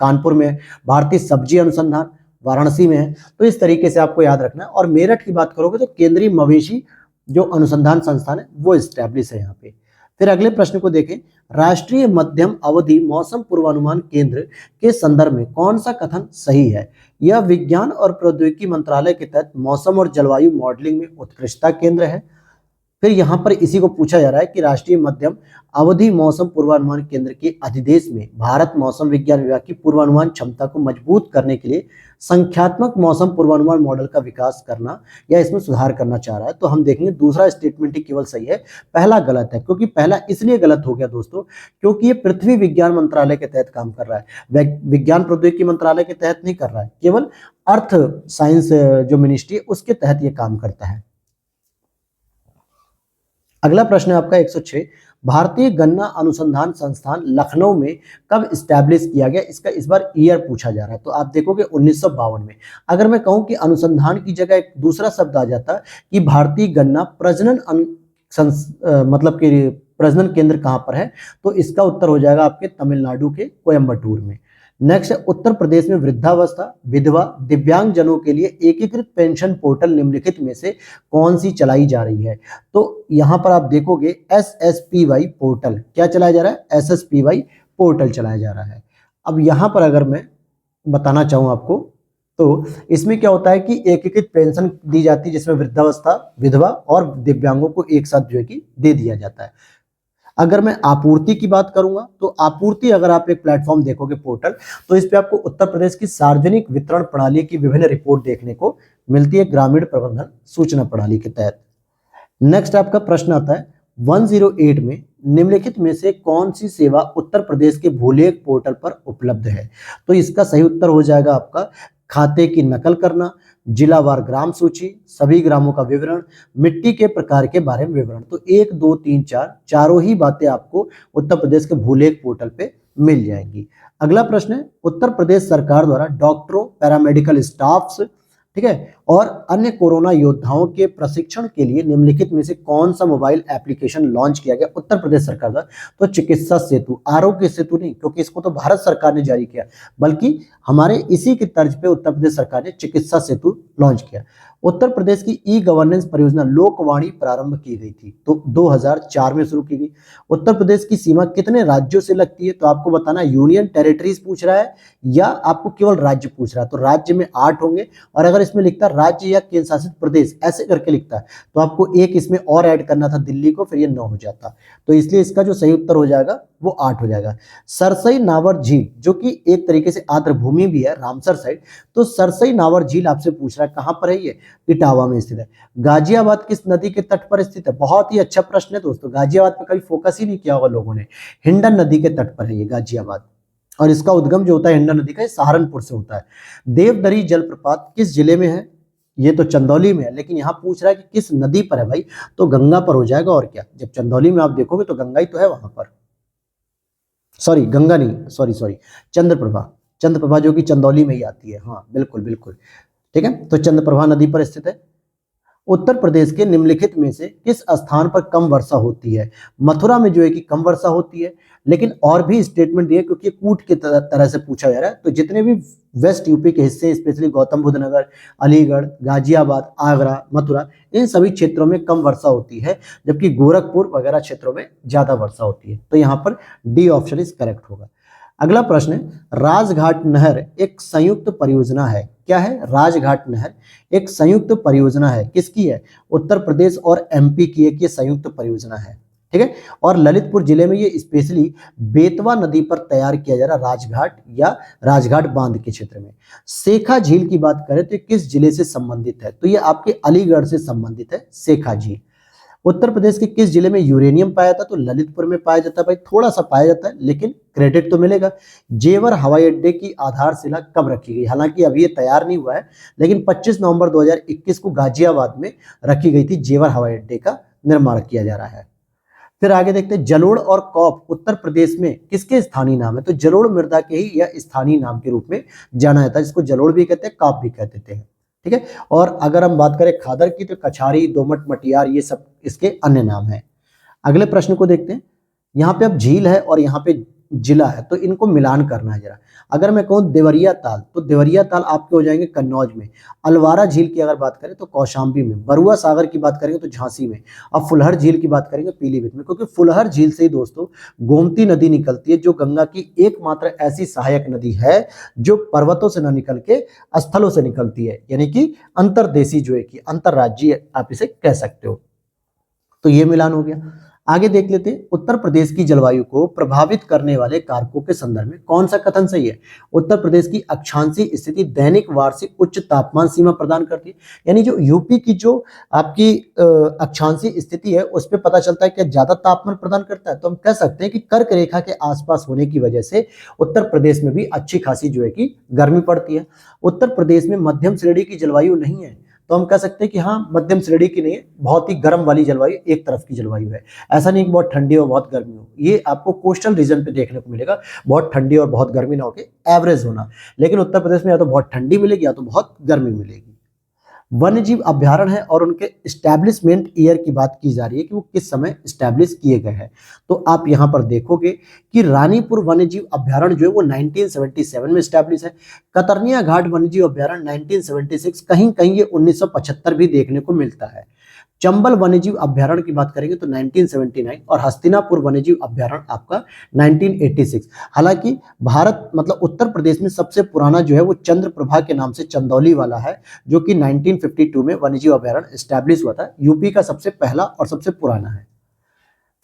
कानपुर में है, भारतीय सब्जी अनुसंधान वाराणसी में है। तो इस तरीके से आपको याद रखना है। और मेरठ की बात करोगे तो केंद्रीय मवेशी जो अनुसंधान संस्थान है वो स्टैब्लिश है यहाँ पे। फिर अगले प्रश्न को देखें, राष्ट्रीय मध्यम अवधि मौसम पूर्वानुमान केंद्र के संदर्भ में कौन सा कथन सही है? यह विज्ञान और प्रौद्योगिकी मंत्रालय के तहत मौसम और जलवायु मॉडलिंग में उत्कृष्टता केंद्र है। फिर यहाँ पर इसी को पूछा जा रहा है कि राष्ट्रीय मध्यम अवधि मौसम पूर्वानुमान केंद्र के अधिदेश में भारत मौसम विज्ञान विभाग की पूर्वानुमान क्षमता को मजबूत करने के लिए संख्यात्मक मौसम पूर्वानुमान मॉडल का विकास करना या इसमें सुधार करना चाह रहा है। तो हम देखेंगे दूसरा स्टेटमेंट ही केवल सही है, पहला गलत है। क्योंकि पहला इसलिए गलत हो गया दोस्तों क्योंकि ये पृथ्वी विज्ञान मंत्रालय के तहत काम कर रहा है, विज्ञान प्रौद्योगिकी मंत्रालय के तहत नहीं कर रहा है, केवल अर्थ साइंस जो मिनिस्ट्री है उसके तहत ये काम करता है। अगला प्रश्न है आपका 106, भारतीय गन्ना अनुसंधान संस्थान लखनऊ में कब स्टैब्लिश किया गया? इसका इस बार ईयर पूछा जा रहा है। तो आप देखोगे 1952 में। अगर मैं कहूं कि अनुसंधान की जगह एक दूसरा शब्द आ जाता कि भारतीय गन्ना प्रजनन मतलब कि प्रजनन केंद्र कहां पर है, तो इसका उत्तर हो जाएगा आपके तमिलनाडु के कोयम्बटूर में। नेक्स्ट, उत्तर प्रदेश में वृद्धावस्था, विधवा, दिव्यांग जनों के लिए एकीकृत पेंशन पोर्टल निम्नलिखित में से कौन सी चलाई जा रही है? तो यहां पर आप देखोगे SSPY पोर्टल, क्या चलाया जा रहा है? SSPY पोर्टल चलाया जा रहा है। अब यहां पर अगर मैं बताना चाहूं आपको तो इसमें क्या होता है कि एकीकृत पेंशन दी जाती है जिसमें वृद्धावस्था, विधवा और दिव्यांगों को एक साथ जो है कि दे दिया जाता है। अगर मैं आपूर्ति की बात करूंगा तो आपूर्ति, अगर आप एक प्लेटफॉर्म देखोगे पोर्टल, तो इस पे आपको उत्तर प्रदेश की सार्वजनिक वितरण प्रणाली की विभिन्न रिपोर्ट देखने को मिलती है ग्रामीण प्रबंधन सूचना प्रणाली के तहत। नेक्स्ट आपका प्रश्न आता है 108 में निम्नलिखित में से कौन सी सेवा उत्तर प्रदेश के भूलेख पोर्टल पर उपलब्ध है? तो इसका सही उत्तर हो जाएगा आपका खाते की नकल करना, जिलावार ग्राम सूची, सभी ग्रामों का विवरण, मिट्टी के प्रकार के बारे में विवरण। तो 1, 2, 3, 4 चारों ही बातें आपको उत्तर प्रदेश के भूलेख पोर्टल पे मिल जाएंगी। अगला प्रश्न है, उत्तर प्रदेश सरकार द्वारा डॉक्टरों, पैरामेडिकल स्टाफ्स, ठीक है, और अन्य कोरोना योद्धाओं के प्रशिक्षण के लिए निम्नलिखित में से कौन सा मोबाइल एप्लीकेशन लॉन्च किया गया उत्तर प्रदेश सरकार द्वारा? तो चिकित्सा सेतु, आरोग्य सेतु नहीं, क्योंकि इसको तो भारत सरकार ने जारी किया, बल्कि हमारे इसी की तर्ज पे उत्तर प्रदेश सरकार ने चिकित्सा सेतु लॉन्च किया। उत्तर प्रदेश की ई गवर्नेंस परियोजना लोकवाणी प्रारंभ की गई थी, तो 2004 में शुरू की गई। उत्तर प्रदेश की सीमा कितने राज्यों से लगती है? तो आपको बताना यूनियन टेरिटरीज पूछ रहा है या आपको केवल राज्य पूछ रहा है? तो राज्य में 8 होंगे, और अगर इसमें लिखता राज्य या केंद्र शासित प्रदेश ऐसे करके लिखता है तो आपको एक इसमें और ऐड करना था दिल्ली को, फिर ये 9 हो जाता। तो इसलिए इसका जो सही उत्तर हो जाएगा वो 8 हो जाएगा। सरसई नावर झील जो कि एक तरीके से आर्द्रभूमि भी है रामसर साइड, तो सरसई नावर झील आपसे पूछ रहा है कहां पर है? ये इटावा में स्थित है। गाजियाबाद किस नदी के तट पर स्थित है? बहुत ही अच्छा प्रश्न है दोस्तों, गाजियाबाद पर कभी फोकस ही नहीं किया होगा लोगों ने। हिंडन नदी के तट पर है ये गाजियाबाद, और इसका उद्गम जो होता है हिंडन नदी का सहारनपुर से होता है। देवदरी जलप्रपात किस जिले में है? ये तो चंदौली में है, लेकिन यहाँ पूछ रहा है कि किस नदी पर है भाई, तो गंगा पर हो जाएगा और क्या। जब चंदौली में आप देखोगे तो गंगा ही तो है वहां पर, सॉरी गंगा नहीं, सॉरी सॉरी, चंद्रप्रभा, चंद्रप्रभा जो कि चंदौली में ही आती है। हाँ बिल्कुल बिल्कुल, ठीक है, तो चंद्रप्रभा नदी पर स्थित है। उत्तर प्रदेश के निम्नलिखित में से किस स्थान पर कम वर्षा होती है। मथुरा में जो है कि कम वर्षा होती है, लेकिन और भी स्टेटमेंट दिए क्योंकि ये कूट की तरह से पूछा जा रहा है। तो जितने भी वेस्ट यूपी के हिस्से, स्पेशली गौतम बुद्ध नगर, अलीगढ़, गाजियाबाद, आगरा, मथुरा, इन सभी क्षेत्रों में कम वर्षा होती है, जबकि गोरखपुर वगैरह क्षेत्रों में ज्यादा वर्षा होती है। तो यहाँ पर डी ऑप्शन इज करेक्ट होगा। अगला प्रश्न है, राजघाट नहर एक संयुक्त परियोजना है। क्या है? राजघाट नहर एक संयुक्त परियोजना है। किसकी है? उत्तर प्रदेश और एमपी की एक ये संयुक्त परियोजना है, ठीक है। और ललितपुर जिले में ये स्पेशली बेतवा नदी पर तैयार किया जा रहा राजघाट या राजघाट बांध के क्षेत्र में। सेखा झील की बात करें तो किस जिले से संबंधित है? तो ये आपके अलीगढ़ से संबंधित है सेखा झील। उत्तर प्रदेश के किस जिले में यूरेनियम पाया था? तो ललितपुर में पाया जाता है भाई, थोड़ा सा पाया जाता है लेकिन क्रेडिट तो मिलेगा। जेवर हवाई अड्डे की आधारशिला कब रखी गई? हालांकि अभी ये तैयार नहीं हुआ है, लेकिन 25 नवंबर 2021 को गाजियाबाद में रखी गई थी। जेवर हवाई अड्डे का निर्माण किया जा रहा है। फिर आगे देखते हैं, जलोढ़ और कौप उत्तर प्रदेश में किसके स्थानीय नाम है? तो जलोढ़ मृदा के ही यह स्थानीय नाम के रूप में जाना जाता है, जिसको जलोढ़ भी कहते हैं, कौप भी कह देते हैं, ठीक है। और अगर हम बात करें खादर की तो कछारी, दोमट, मटियार, ये सब इसके अन्य नाम हैं। अगले प्रश्न को देखते हैं, यहाँ पे अब झील है और यहाँ पे जिला है, तो इनको मिलान करना है जरा। अगर मैं कहूँ देवरिया ताल, तो देवरिया ताल आपके हो जाएंगे कन्नौज में। अलवारा झील की अगर बात करें तो कौशाम्बी में। बरुआ सागर की बात करेंगे तो झांसी में। अब फुलहर झील की बात करेंगे पीलीभीत में, क्योंकि फुलहर झील से ही दोस्तों गोमती नदी निकलती है, जो गंगा की एकमात्र ऐसी सहायक नदी है जो पर्वतों से न निकल के स्थलों से निकलती है, यानी कि अंतरदेशी जो है कि अंतरराज्यीय आप इसे कह सकते हो। तो ये मिलान हो गया। आगे देख लेते हैं, उत्तर प्रदेश की जलवायु को प्रभावित करने वाले कारकों के संदर्भ में कौन सा कथन सही है? उत्तर प्रदेश की अक्षांशीय स्थिति दैनिक वार्षिक उच्च तापमान सीमा प्रदान करती है। यानी जो यूपी की जो आपकी अक्षांशीय स्थिति है उस पर पता चलता है कि ज्यादा तापमान प्रदान करता है। तो हम कह सकते हैं कि कर्क रेखा के आसपास होने की वजह से उत्तर प्रदेश में भी अच्छी खासी जो है कि गर्मी पड़ती है। उत्तर प्रदेश में मध्यम श्रेणी की जलवायु नहीं है, तो हम कह सकते हैं कि हाँ मध्यम श्रेणी की नहीं है, बहुत ही गर्म वाली जलवायु, एक तरफ की जलवायु है। ऐसा नहीं कि बहुत ठंडी और बहुत गर्मी हो, ये आपको कोस्टल रीजन पे देखने को मिलेगा, बहुत ठंडी और बहुत गर्मी ना होके एवरेज होना। लेकिन उत्तर प्रदेश में या तो बहुत ठंडी मिलेगी या तो बहुत गर्मी मिलेगी। वन्य जीव अभ्यारण्य है और उनके स्टैब्लिशमेंट ईयर की बात की जा रही है कि वो किस समय स्टैब्लिश किए गए हैं। तो आप यहाँ पर देखोगे कि रानीपुर वन्य जीव अभ्यारण्य जो है वो 1977 में स्टैब्लिश है। कतरनिया घाट वन्य जीव अभ्यारण्य 1976, कहीं कहीं ये 1975 भी देखने को मिलता है। चंबल वन्यजीव अभ्यारण्य की बात करेंगे तो 1979 और हस्तिनापुर वन्यजीव अभ्यारण्य आपका 1986। हालांकि भारत मतलब उत्तर प्रदेश में सबसे पुराना जो है वो चंद्रप्रभा के नाम से चंदौली वाला है, जो कि 1952 में वन्यजीव अभ्यारण्य एस्टैब्लिश हुआ था। यूपी का सबसे पहला और सबसे पुराना है।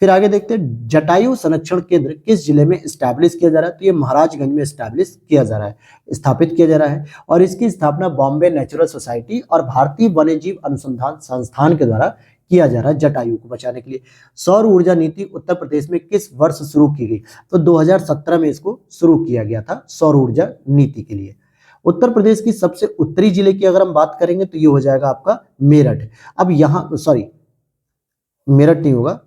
फिर आगे देखते हैं, जटायु संरक्षण केंद्र किस जिले में स्टैब्लिश किया जा रहा है? तो ये महाराजगंज में स्टैब्लिश किया जा रहा है, स्थापित किया जा रहा है। और इसकी स्थापना बॉम्बे नेचुरल सोसाइटी और भारतीय वन्यजीव अनुसंधान संस्थान के द्वारा किया जा रहा है, जटायु को बचाने के लिए। सौर ऊर्जा नीति उत्तर प्रदेश में किस वर्ष शुरू की गई? तो 2017 में इसको शुरू किया गया था, सौर ऊर्जा नीति के लिए। उत्तर प्रदेश की सबसे उत्तरी जिले की अगर हम बात करेंगे तो ये हो जाएगा आपका मेरठ। अब यहाँ सॉरी मेरठ नहीं होगा,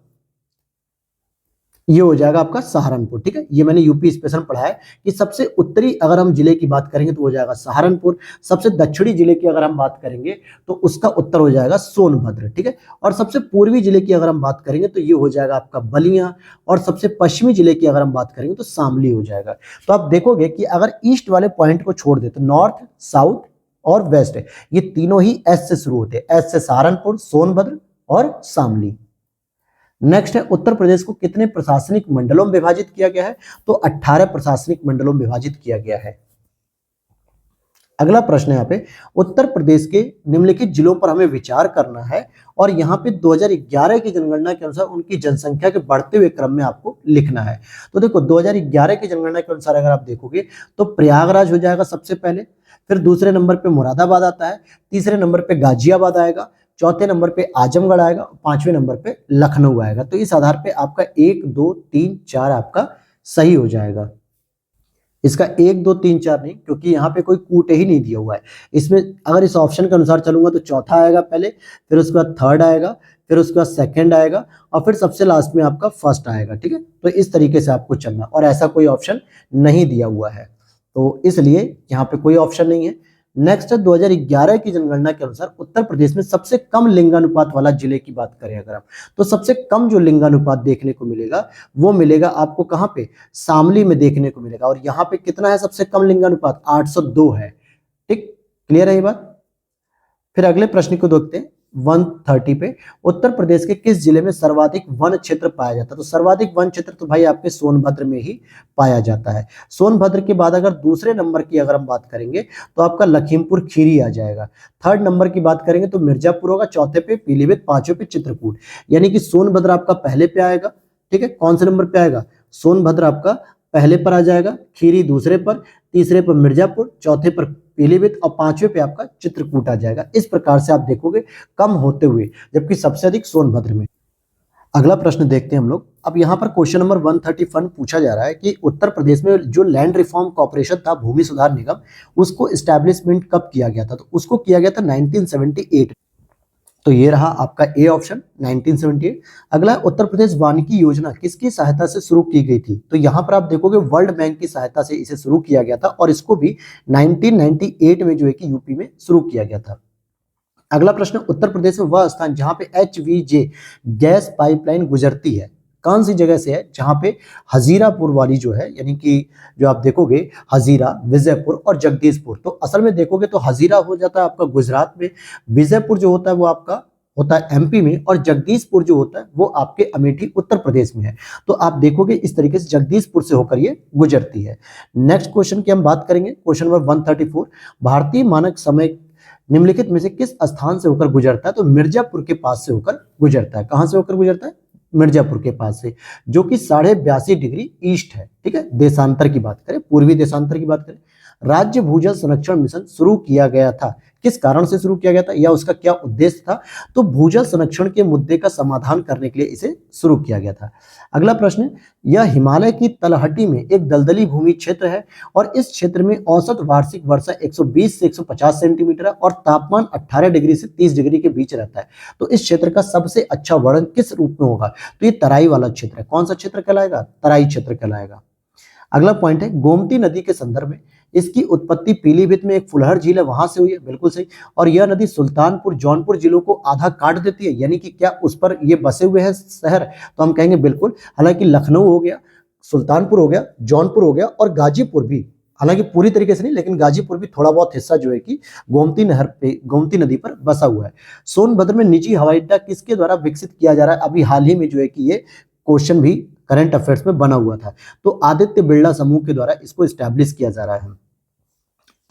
ये हो जाएगा आपका सहारनपुर, ठीक है। ये मैंने यूपी स्पेशल पढ़ा है कि सबसे उत्तरी अगर हम जिले की बात करेंगे तो हो जाएगा सहारनपुर। सबसे दक्षिणी जिले की अगर हम बात करेंगे तो उसका उत्तर हो जाएगा सोनभद्र, ठीक है। और सबसे पूर्वी जिले की अगर हम बात करेंगे तो ये हो जाएगा आपका बलिया। और सबसे पश्चिमी जिले की अगर हम बात करेंगे तो शामली हो जाएगा। तो आप देखोगे कि अगर ईस्ट वाले पॉइंट को छोड़ दे तो नॉर्थ, साउथ और वेस्ट है, ये तीनों ही एस से शुरू होते हैं। एस से सहारनपुर, सोनभद्र और शामली। नेक्स्ट है, उत्तर प्रदेश को कितने प्रशासनिक मंडलों में विभाजित किया गया है? तो 18 प्रशासनिक मंडलों में विभाजित किया गया है। अगला प्रश्न है यहाँ पे, उत्तर प्रदेश के निम्नलिखित जिलों पर हमें विचार करना है और यहाँ पे 2011 की जनगणना के अनुसार उनकी जनसंख्या के बढ़ते हुए क्रम में आपको लिखना है। तो देखो 2011 की जनगणना के अनुसार अगर आप देखोगे तो प्रयागराज हो जाएगा सबसे पहले, फिर दूसरे नंबर पे मुरादाबाद आता है, तीसरे नंबर पे गाजियाबाद आएगा, चौथे नंबर पे आजमगढ़ आएगा, पांचवें नंबर पे लखनऊ आएगा। तो इस आधार पे आपका 1, 2, 3, 4 आपका सही हो जाएगा। इसका 1 2 3 4 नहीं, क्योंकि यहाँ पे कोई कूट ही नहीं दिया हुआ है। इसमें अगर इस ऑप्शन के अनुसार चलूंगा तो चौथा आएगा पहले, फिर उसके बाद थर्ड आएगा, फिर उसके बाद सेकंड आएगा, और फिर सबसे लास्ट में आपका फर्स्ट आएगा। ठीक है, तो इस तरीके से आपको चलना, और ऐसा कोई ऑप्शन नहीं दिया हुआ है, तो इसलिए यहाँ पे कोई ऑप्शन नहीं है। नेक्स्ट है 2011 की जनगणना के अनुसार उत्तर प्रदेश में सबसे कम लिंगानुपात वाला जिले की बात करें अगर हम, तो सबसे कम जो लिंगानुपात देखने को मिलेगा वो मिलेगा आपको कहां पे, शामली में देखने को मिलेगा। और यहाँ पे कितना है सबसे कम लिंगानुपात, 802 है। ठीक, क्लियर है ये बात। फिर अगले प्रश्न को देखते हैं 130 पे, उत्तर प्रदेश के किस जिले में सर्वाधिक वन क्षेत्र पाया जाता है? तो सर्वाधिक वन क्षेत्र तो भाई आपके सोनभद्र में ही पाया जाता है। सोनभद्र के बाद अगर दूसरे नंबर की अगर हम बात करेंगे तो आपका लखीमपुर खीरी आ जाएगा। थर्ड नंबर की बात करेंगे तो मिर्जापुर होगा, चौथे पे पीलीभीत, पांचवें पे चित्रकूट। यानी कि सोनभद्र आपका पहले पे आएगा। ठीक है, कौन से नंबर पे आएगा, सोनभद्र आपका पहले पर आ जाएगा, खीरी दूसरे पर, तीसरे पर मिर्जापुर, चौथे पर पीलीभीत और पांचवें पे आपका चित्रकूट आ जाएगा। इस प्रकार से आप देखोगे कम होते हुए, जबकि सबसे अधिक सोनभद्र में। अगला प्रश्न देखते हैं हम लोग। अब यहाँ पर क्वेश्चन नंबर 131 पूछा जा रहा है कि उत्तर प्रदेश में जो लैंड रिफॉर्म कॉर्पोरेशन था, भूमि सुधार निगम, उसको एस्टैब्लिशमेंट कब किया गया था? तो उसको किया गया था 1978। तो ये रहा आपका ए ऑप्शन 1978। अगला, उत्तर प्रदेश वानिकी योजना किसकी सहायता से शुरू की गई थी? तो यहाँ पर आप देखोगे वर्ल्ड बैंक की सहायता से इसे शुरू किया गया था, और इसको भी 1998 में जो है कि यूपी में शुरू किया गया था। अगला प्रश्न, उत्तर प्रदेश में वह स्थान जहां पे HVJ गैस पाइपलाइन गुजरती है, कौन सी जगह से है? जहां पे हजीरापुर वाली जो है, यानी कि जो आप देखोगे हजीरा, विजयपुर और जगदीशपुर, तो असल में देखोगे तो हजीरा हो जाता है आपका गुजरात में, विजयपुर जो होता है वो आपका होता है MP में, और जगदीशपुर जो होता है वो आपके अमेठी उत्तर प्रदेश में है। तो आप देखोगे इस तरीके से जगदीशपुर से होकर ये गुजरती है। नेक्स्ट क्वेश्चन की हम बात करेंगे, क्वेश्चन नंबर 134, भारतीय मानक समय निम्नलिखित में से किस स्थान से होकर गुजरता है? तो मिर्जापुर के पास से होकर गुजरता है। कहां से होकर गुजरता है? मिर्जापुर के पास से, जो कि 82.5 डिग्री ईस्ट है। ठीक है, देशांतर की बात करें, पूर्वी देशांतर की बात करें। राज्य भूजल संरक्षण मिशन शुरू किया गया था, किस कारण से शुरू किया गया था या उसका क्या उद्देश्य था? तो भूजल संरक्षण के मुद्दे का समाधान करने के लिए इसे शुरू किया गया था। अगला प्रश्न, यह हिमालय की तलहटी में एक दलदली भूमि क्षेत्र है, और इस क्षेत्र में औसत वार्षिक वर्षा 120 से 150 सेंटीमीटर है, और तापमान 18 डिग्री से 30 डिग्री के बीच रहता है। तो इस क्षेत्र का सबसे अच्छा वर्णन किस रूप में होगा? तो ये तराई वाला क्षेत्र है। कौन सा क्षेत्र कहलाएगा? तराई क्षेत्र कहलाएगा। अगला पॉइंट है, गोमती नदी के संदर्भ में इसकी उत्पत्ति पीलीभीत में एक फुलहर झील है वहां से हुई है, बिल्कुल सही। और यह नदी सुल्तानपुर जौनपुर जिलों को आधा काट देती है, यानी कि क्या उस पर ये बसे हुए हैं शहर? तो हम कहेंगे बिल्कुल। हालांकि लखनऊ हो गया, सुल्तानपुर हो गया, जौनपुर हो गया, और गाजीपुर भी, हालांकि पूरी तरीके से नहीं, लेकिन गाजीपुर भी थोड़ा बहुत हिस्सा जो है कि गोमती नहर पे, गोमती नदी पर बसा हुआ है। सोनभद्र में निजी हवाई अड्डा किसके द्वारा विकसित किया जा रहा है? अभी हाल ही में जो है कि ये क्वेश्चन भी करंट अफेयर्स में बना हुआ था, तो आदित्य बिरला समूह के द्वारा इसको एस्टैब्लिश किया जा रहा है।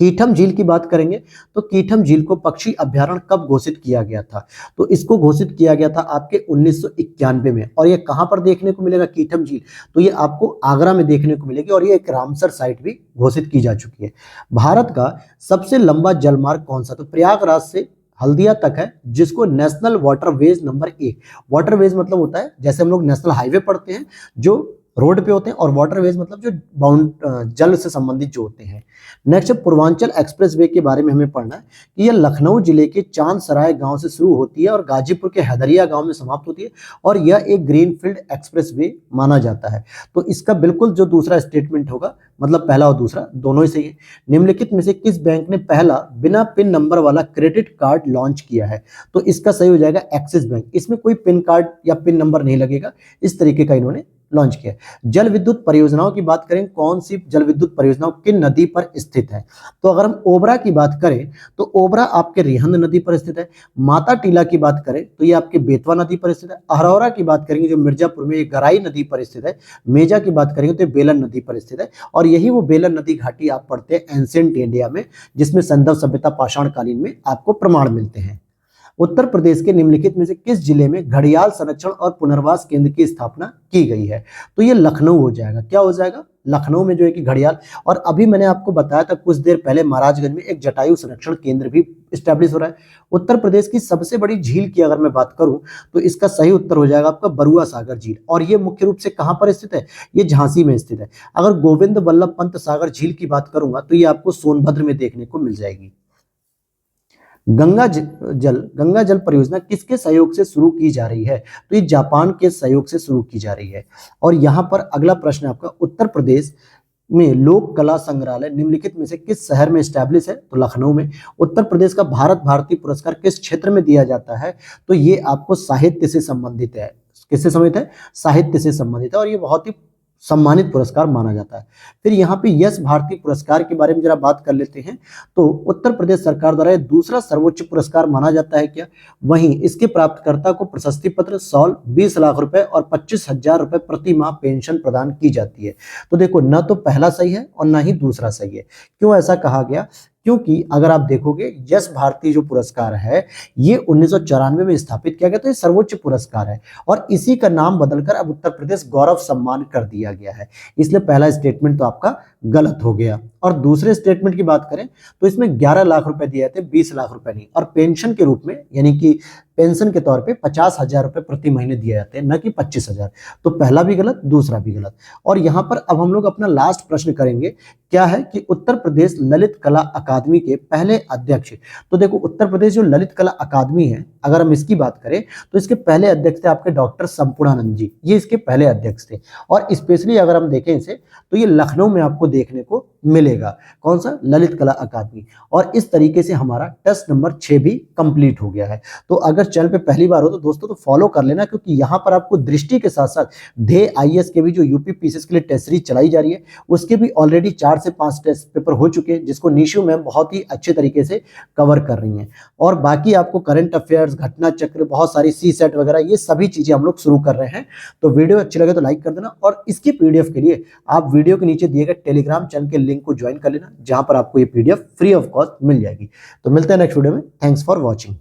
कीठम झील की बात करेंगे तो कीठम झील को पक्षी अभ्यारण्य कब घोषित किया गया था? तो इसको घोषित किया गया था आपके 1991 में। और ये कहां पर देखने को मिलेगा कीठम झील? तो ये आपको आगरा में देखने को मिलेगी, और ये एक रामसर साइट भी घोषित की जा चुकी है। भारत का सबसे लंबा जलमार्ग कौन सा? तो प्रयागराज से हल्दिया तक है, जिसको नेशनल वाटरवेज नंबर 1, वाटरवेज मतलब होता है जैसे हम लोग नेशनल हाईवे पढ़ते हैं जो रोड पे होते हैं, और वाटरवेज मतलब जो जल से संबंधित जो होते हैं। नेक्स्ट पूर्वांचल एक्सप्रेसवे के बारे में हमें पढ़ना है कि यह लखनऊ जिले के चांदसराय गांव से शुरू होती है और गाजीपुर के हैदरिया गांव में समाप्त होती है, और यह एक ग्रीनफील्ड एक्सप्रेसवे माना जाता है। तो इसका बिल्कुल जो दूसरा स्टेटमेंट होगा, मतलब पहला और दूसरा दोनों ही सही है। निम्नलिखित में से किस बैंक ने पहला बिना पिन नंबर वाला क्रेडिट कार्ड लॉन्च किया है? तो इसका सही हो जाएगा एक्सिस बैंक। इसमें कोई पिन कार्ड या पिन नंबर नहीं लगेगा, इस तरीके का इन्होंने लॉन्च किया। जल विद्युत परियोजनाओं की बात करें, कौन सी जल विद्युत परियोजनाओं किन नदी पर स्थित है? तो अगर हम ओबरा की बात करें तो ओबरा आपके रिहंद नदी पर स्थित है। माता टीला की बात करें तो ये आपके बेतवा नदी पर स्थित है। अहरौरा की बात करेंगे जो मिर्जापुर में, ये गराई नदी पर स्थित है। मेजा की बात करेंगे तो ये बेलन नदी पर स्थित है, और यही वो बेलन नदी घाटी आप पढ़ते हैं एंशिएंट इंडिया में, जिसमें संदव सभ्यता पाषाण कालीन में आपको प्रमाण मिलते हैं। उत्तर प्रदेश के निम्नलिखित में से किस जिले में घड़ियाल संरक्षण और पुनर्वास केंद्र की स्थापना की गई है? तो ये लखनऊ हो जाएगा। क्या हो जाएगा? लखनऊ में जो है कि घड़ियाल। और अभी मैंने आपको बताया था कुछ देर पहले महाराजगंज में एक जटायु संरक्षण केंद्र भी स्टैब्लिश हो रहा है। उत्तर प्रदेश की सबसे बड़ी झील की अगर मैं बात करूं तो इसका सही उत्तर हो जाएगा आपका बरुआ सागर झील। और ये मुख्य रूप से कहां पर स्थित है? ये झांसी में स्थित है। अगर गोविंद वल्लभ पंत सागर झील की बात करूंगा तो ये आपको सोनभद्र में देखने को मिल जाएगी। गंगा जल परियोजना किसके सहयोग से शुरू की जा रही है? तो ये जापान के सहयोग से शुरू की जा रही है। और यहां पर अगला प्रश्न आपका, उत्तर प्रदेश में लोक कला संग्रहालय निम्नलिखित में से किस शहर में स्टैब्लिश है? तो लखनऊ में। उत्तर प्रदेश का भारत भारती पुरस्कार किस क्षेत्र में दिया जाता है? तो ये आपको साहित्य से संबंधित है। किससे संबंधित है? साहित्य से संबंधित है और ये बहुत ही सम्मानित पुरस्कार माना जाता है। फिर यहाँ पे यश भारती पुरस्कार के बारे में जरा बात कर लेते हैं। तो उत्तर प्रदेश सरकार द्वारा ये दूसरा सर्वोच्च पुरस्कार माना जाता है क्या? वहीं इसके प्राप्तकर्ता को प्रशस्ति पत्र, शॉल, 20 लाख रुपए और 25,000 रुपए प्रति माह पेंशन प्रदान की जाती है। तो देखो, न तो पहला सही है और न ही दूसरा सही है। क्यों ऐसा कहा गया? क्योंकि अगर आप देखोगे यश भारती जो पुरस्कार है ये 1994 में स्थापित किया गया, तो ये सर्वोच्च पुरस्कार है और इसी का नाम बदलकर अब उत्तर प्रदेश गौरव सम्मान कर दिया गया है। इसलिए पहला स्टेटमेंट तो आपका गलत हो गया। और दूसरे स्टेटमेंट की बात करें तो इसमें 11 लाख रुपए दिए थे, 20 लाख रुपए नहीं। और पेंशन के रूप में यानी कि पेंशन के तौर पे 50,000 रुपए प्रति महीने दिए जाते हैं, न कि 25,000। तो पहला भी गलत, दूसरा भी गलत। और यहाँ पर अब हम लोग अपना लास्ट प्रश्न करेंगे, क्या है कि उत्तर प्रदेश ललित कला अकादमी के पहले अध्यक्ष। तो देखो, उत्तर प्रदेश जो ललित कला अकादमी है, अगर हम इसकी बात करें तो इसके पहले अध्यक्ष थे आपके डॉक्टर संपूर्णानंद जी, ये इसके पहले अध्यक्ष थे। और स्पेशली अगर हम देखें इसे तो ये लखनऊ में आपको देखने को मिलेगा। कौन सा? ललित कला अकादमी। और इस तरीके से हमारा टेस्ट नंबर 6 भी कंप्लीट हो गया है। तो अगर चैनल पे पहली बार हो तो दोस्तों तो फॉलो कर लेना, क्योंकि यहाँ पर आपको दृष्टि के साथ साथ ध्येय आईएएस के भी जो यूपी पीसीएस के लिए टेस्ट सीरीज चलाई जा रही है उसके भी ऑलरेडी 4 से 5 टेस्ट पेपर हो चुके हैं, जिसको निशु मैम बहुत ही अच्छे तरीके से कवर कर रही हैं। और बाकी आपको करंट अफेयर्स, घटना चक्र, बहुत सारी सी सेट वगैरह, ये सभी चीजें हम लोग शुरू कर रहे हैं। तो वीडियो अच्छी लगे तो लाइक कर देना और इसकी पीडीएफ के लिए आप वीडियो के नीचे दिए गए टेलीग्राम चैनल के लिंक को ज्वाइन कर लेना, जहां पर आपको ये पीडीएफ फ्री ऑफ कॉस्ट मिल जाएगी। तो मिलते हैं नेक्स्ट वीडियो में। Thanks for watching.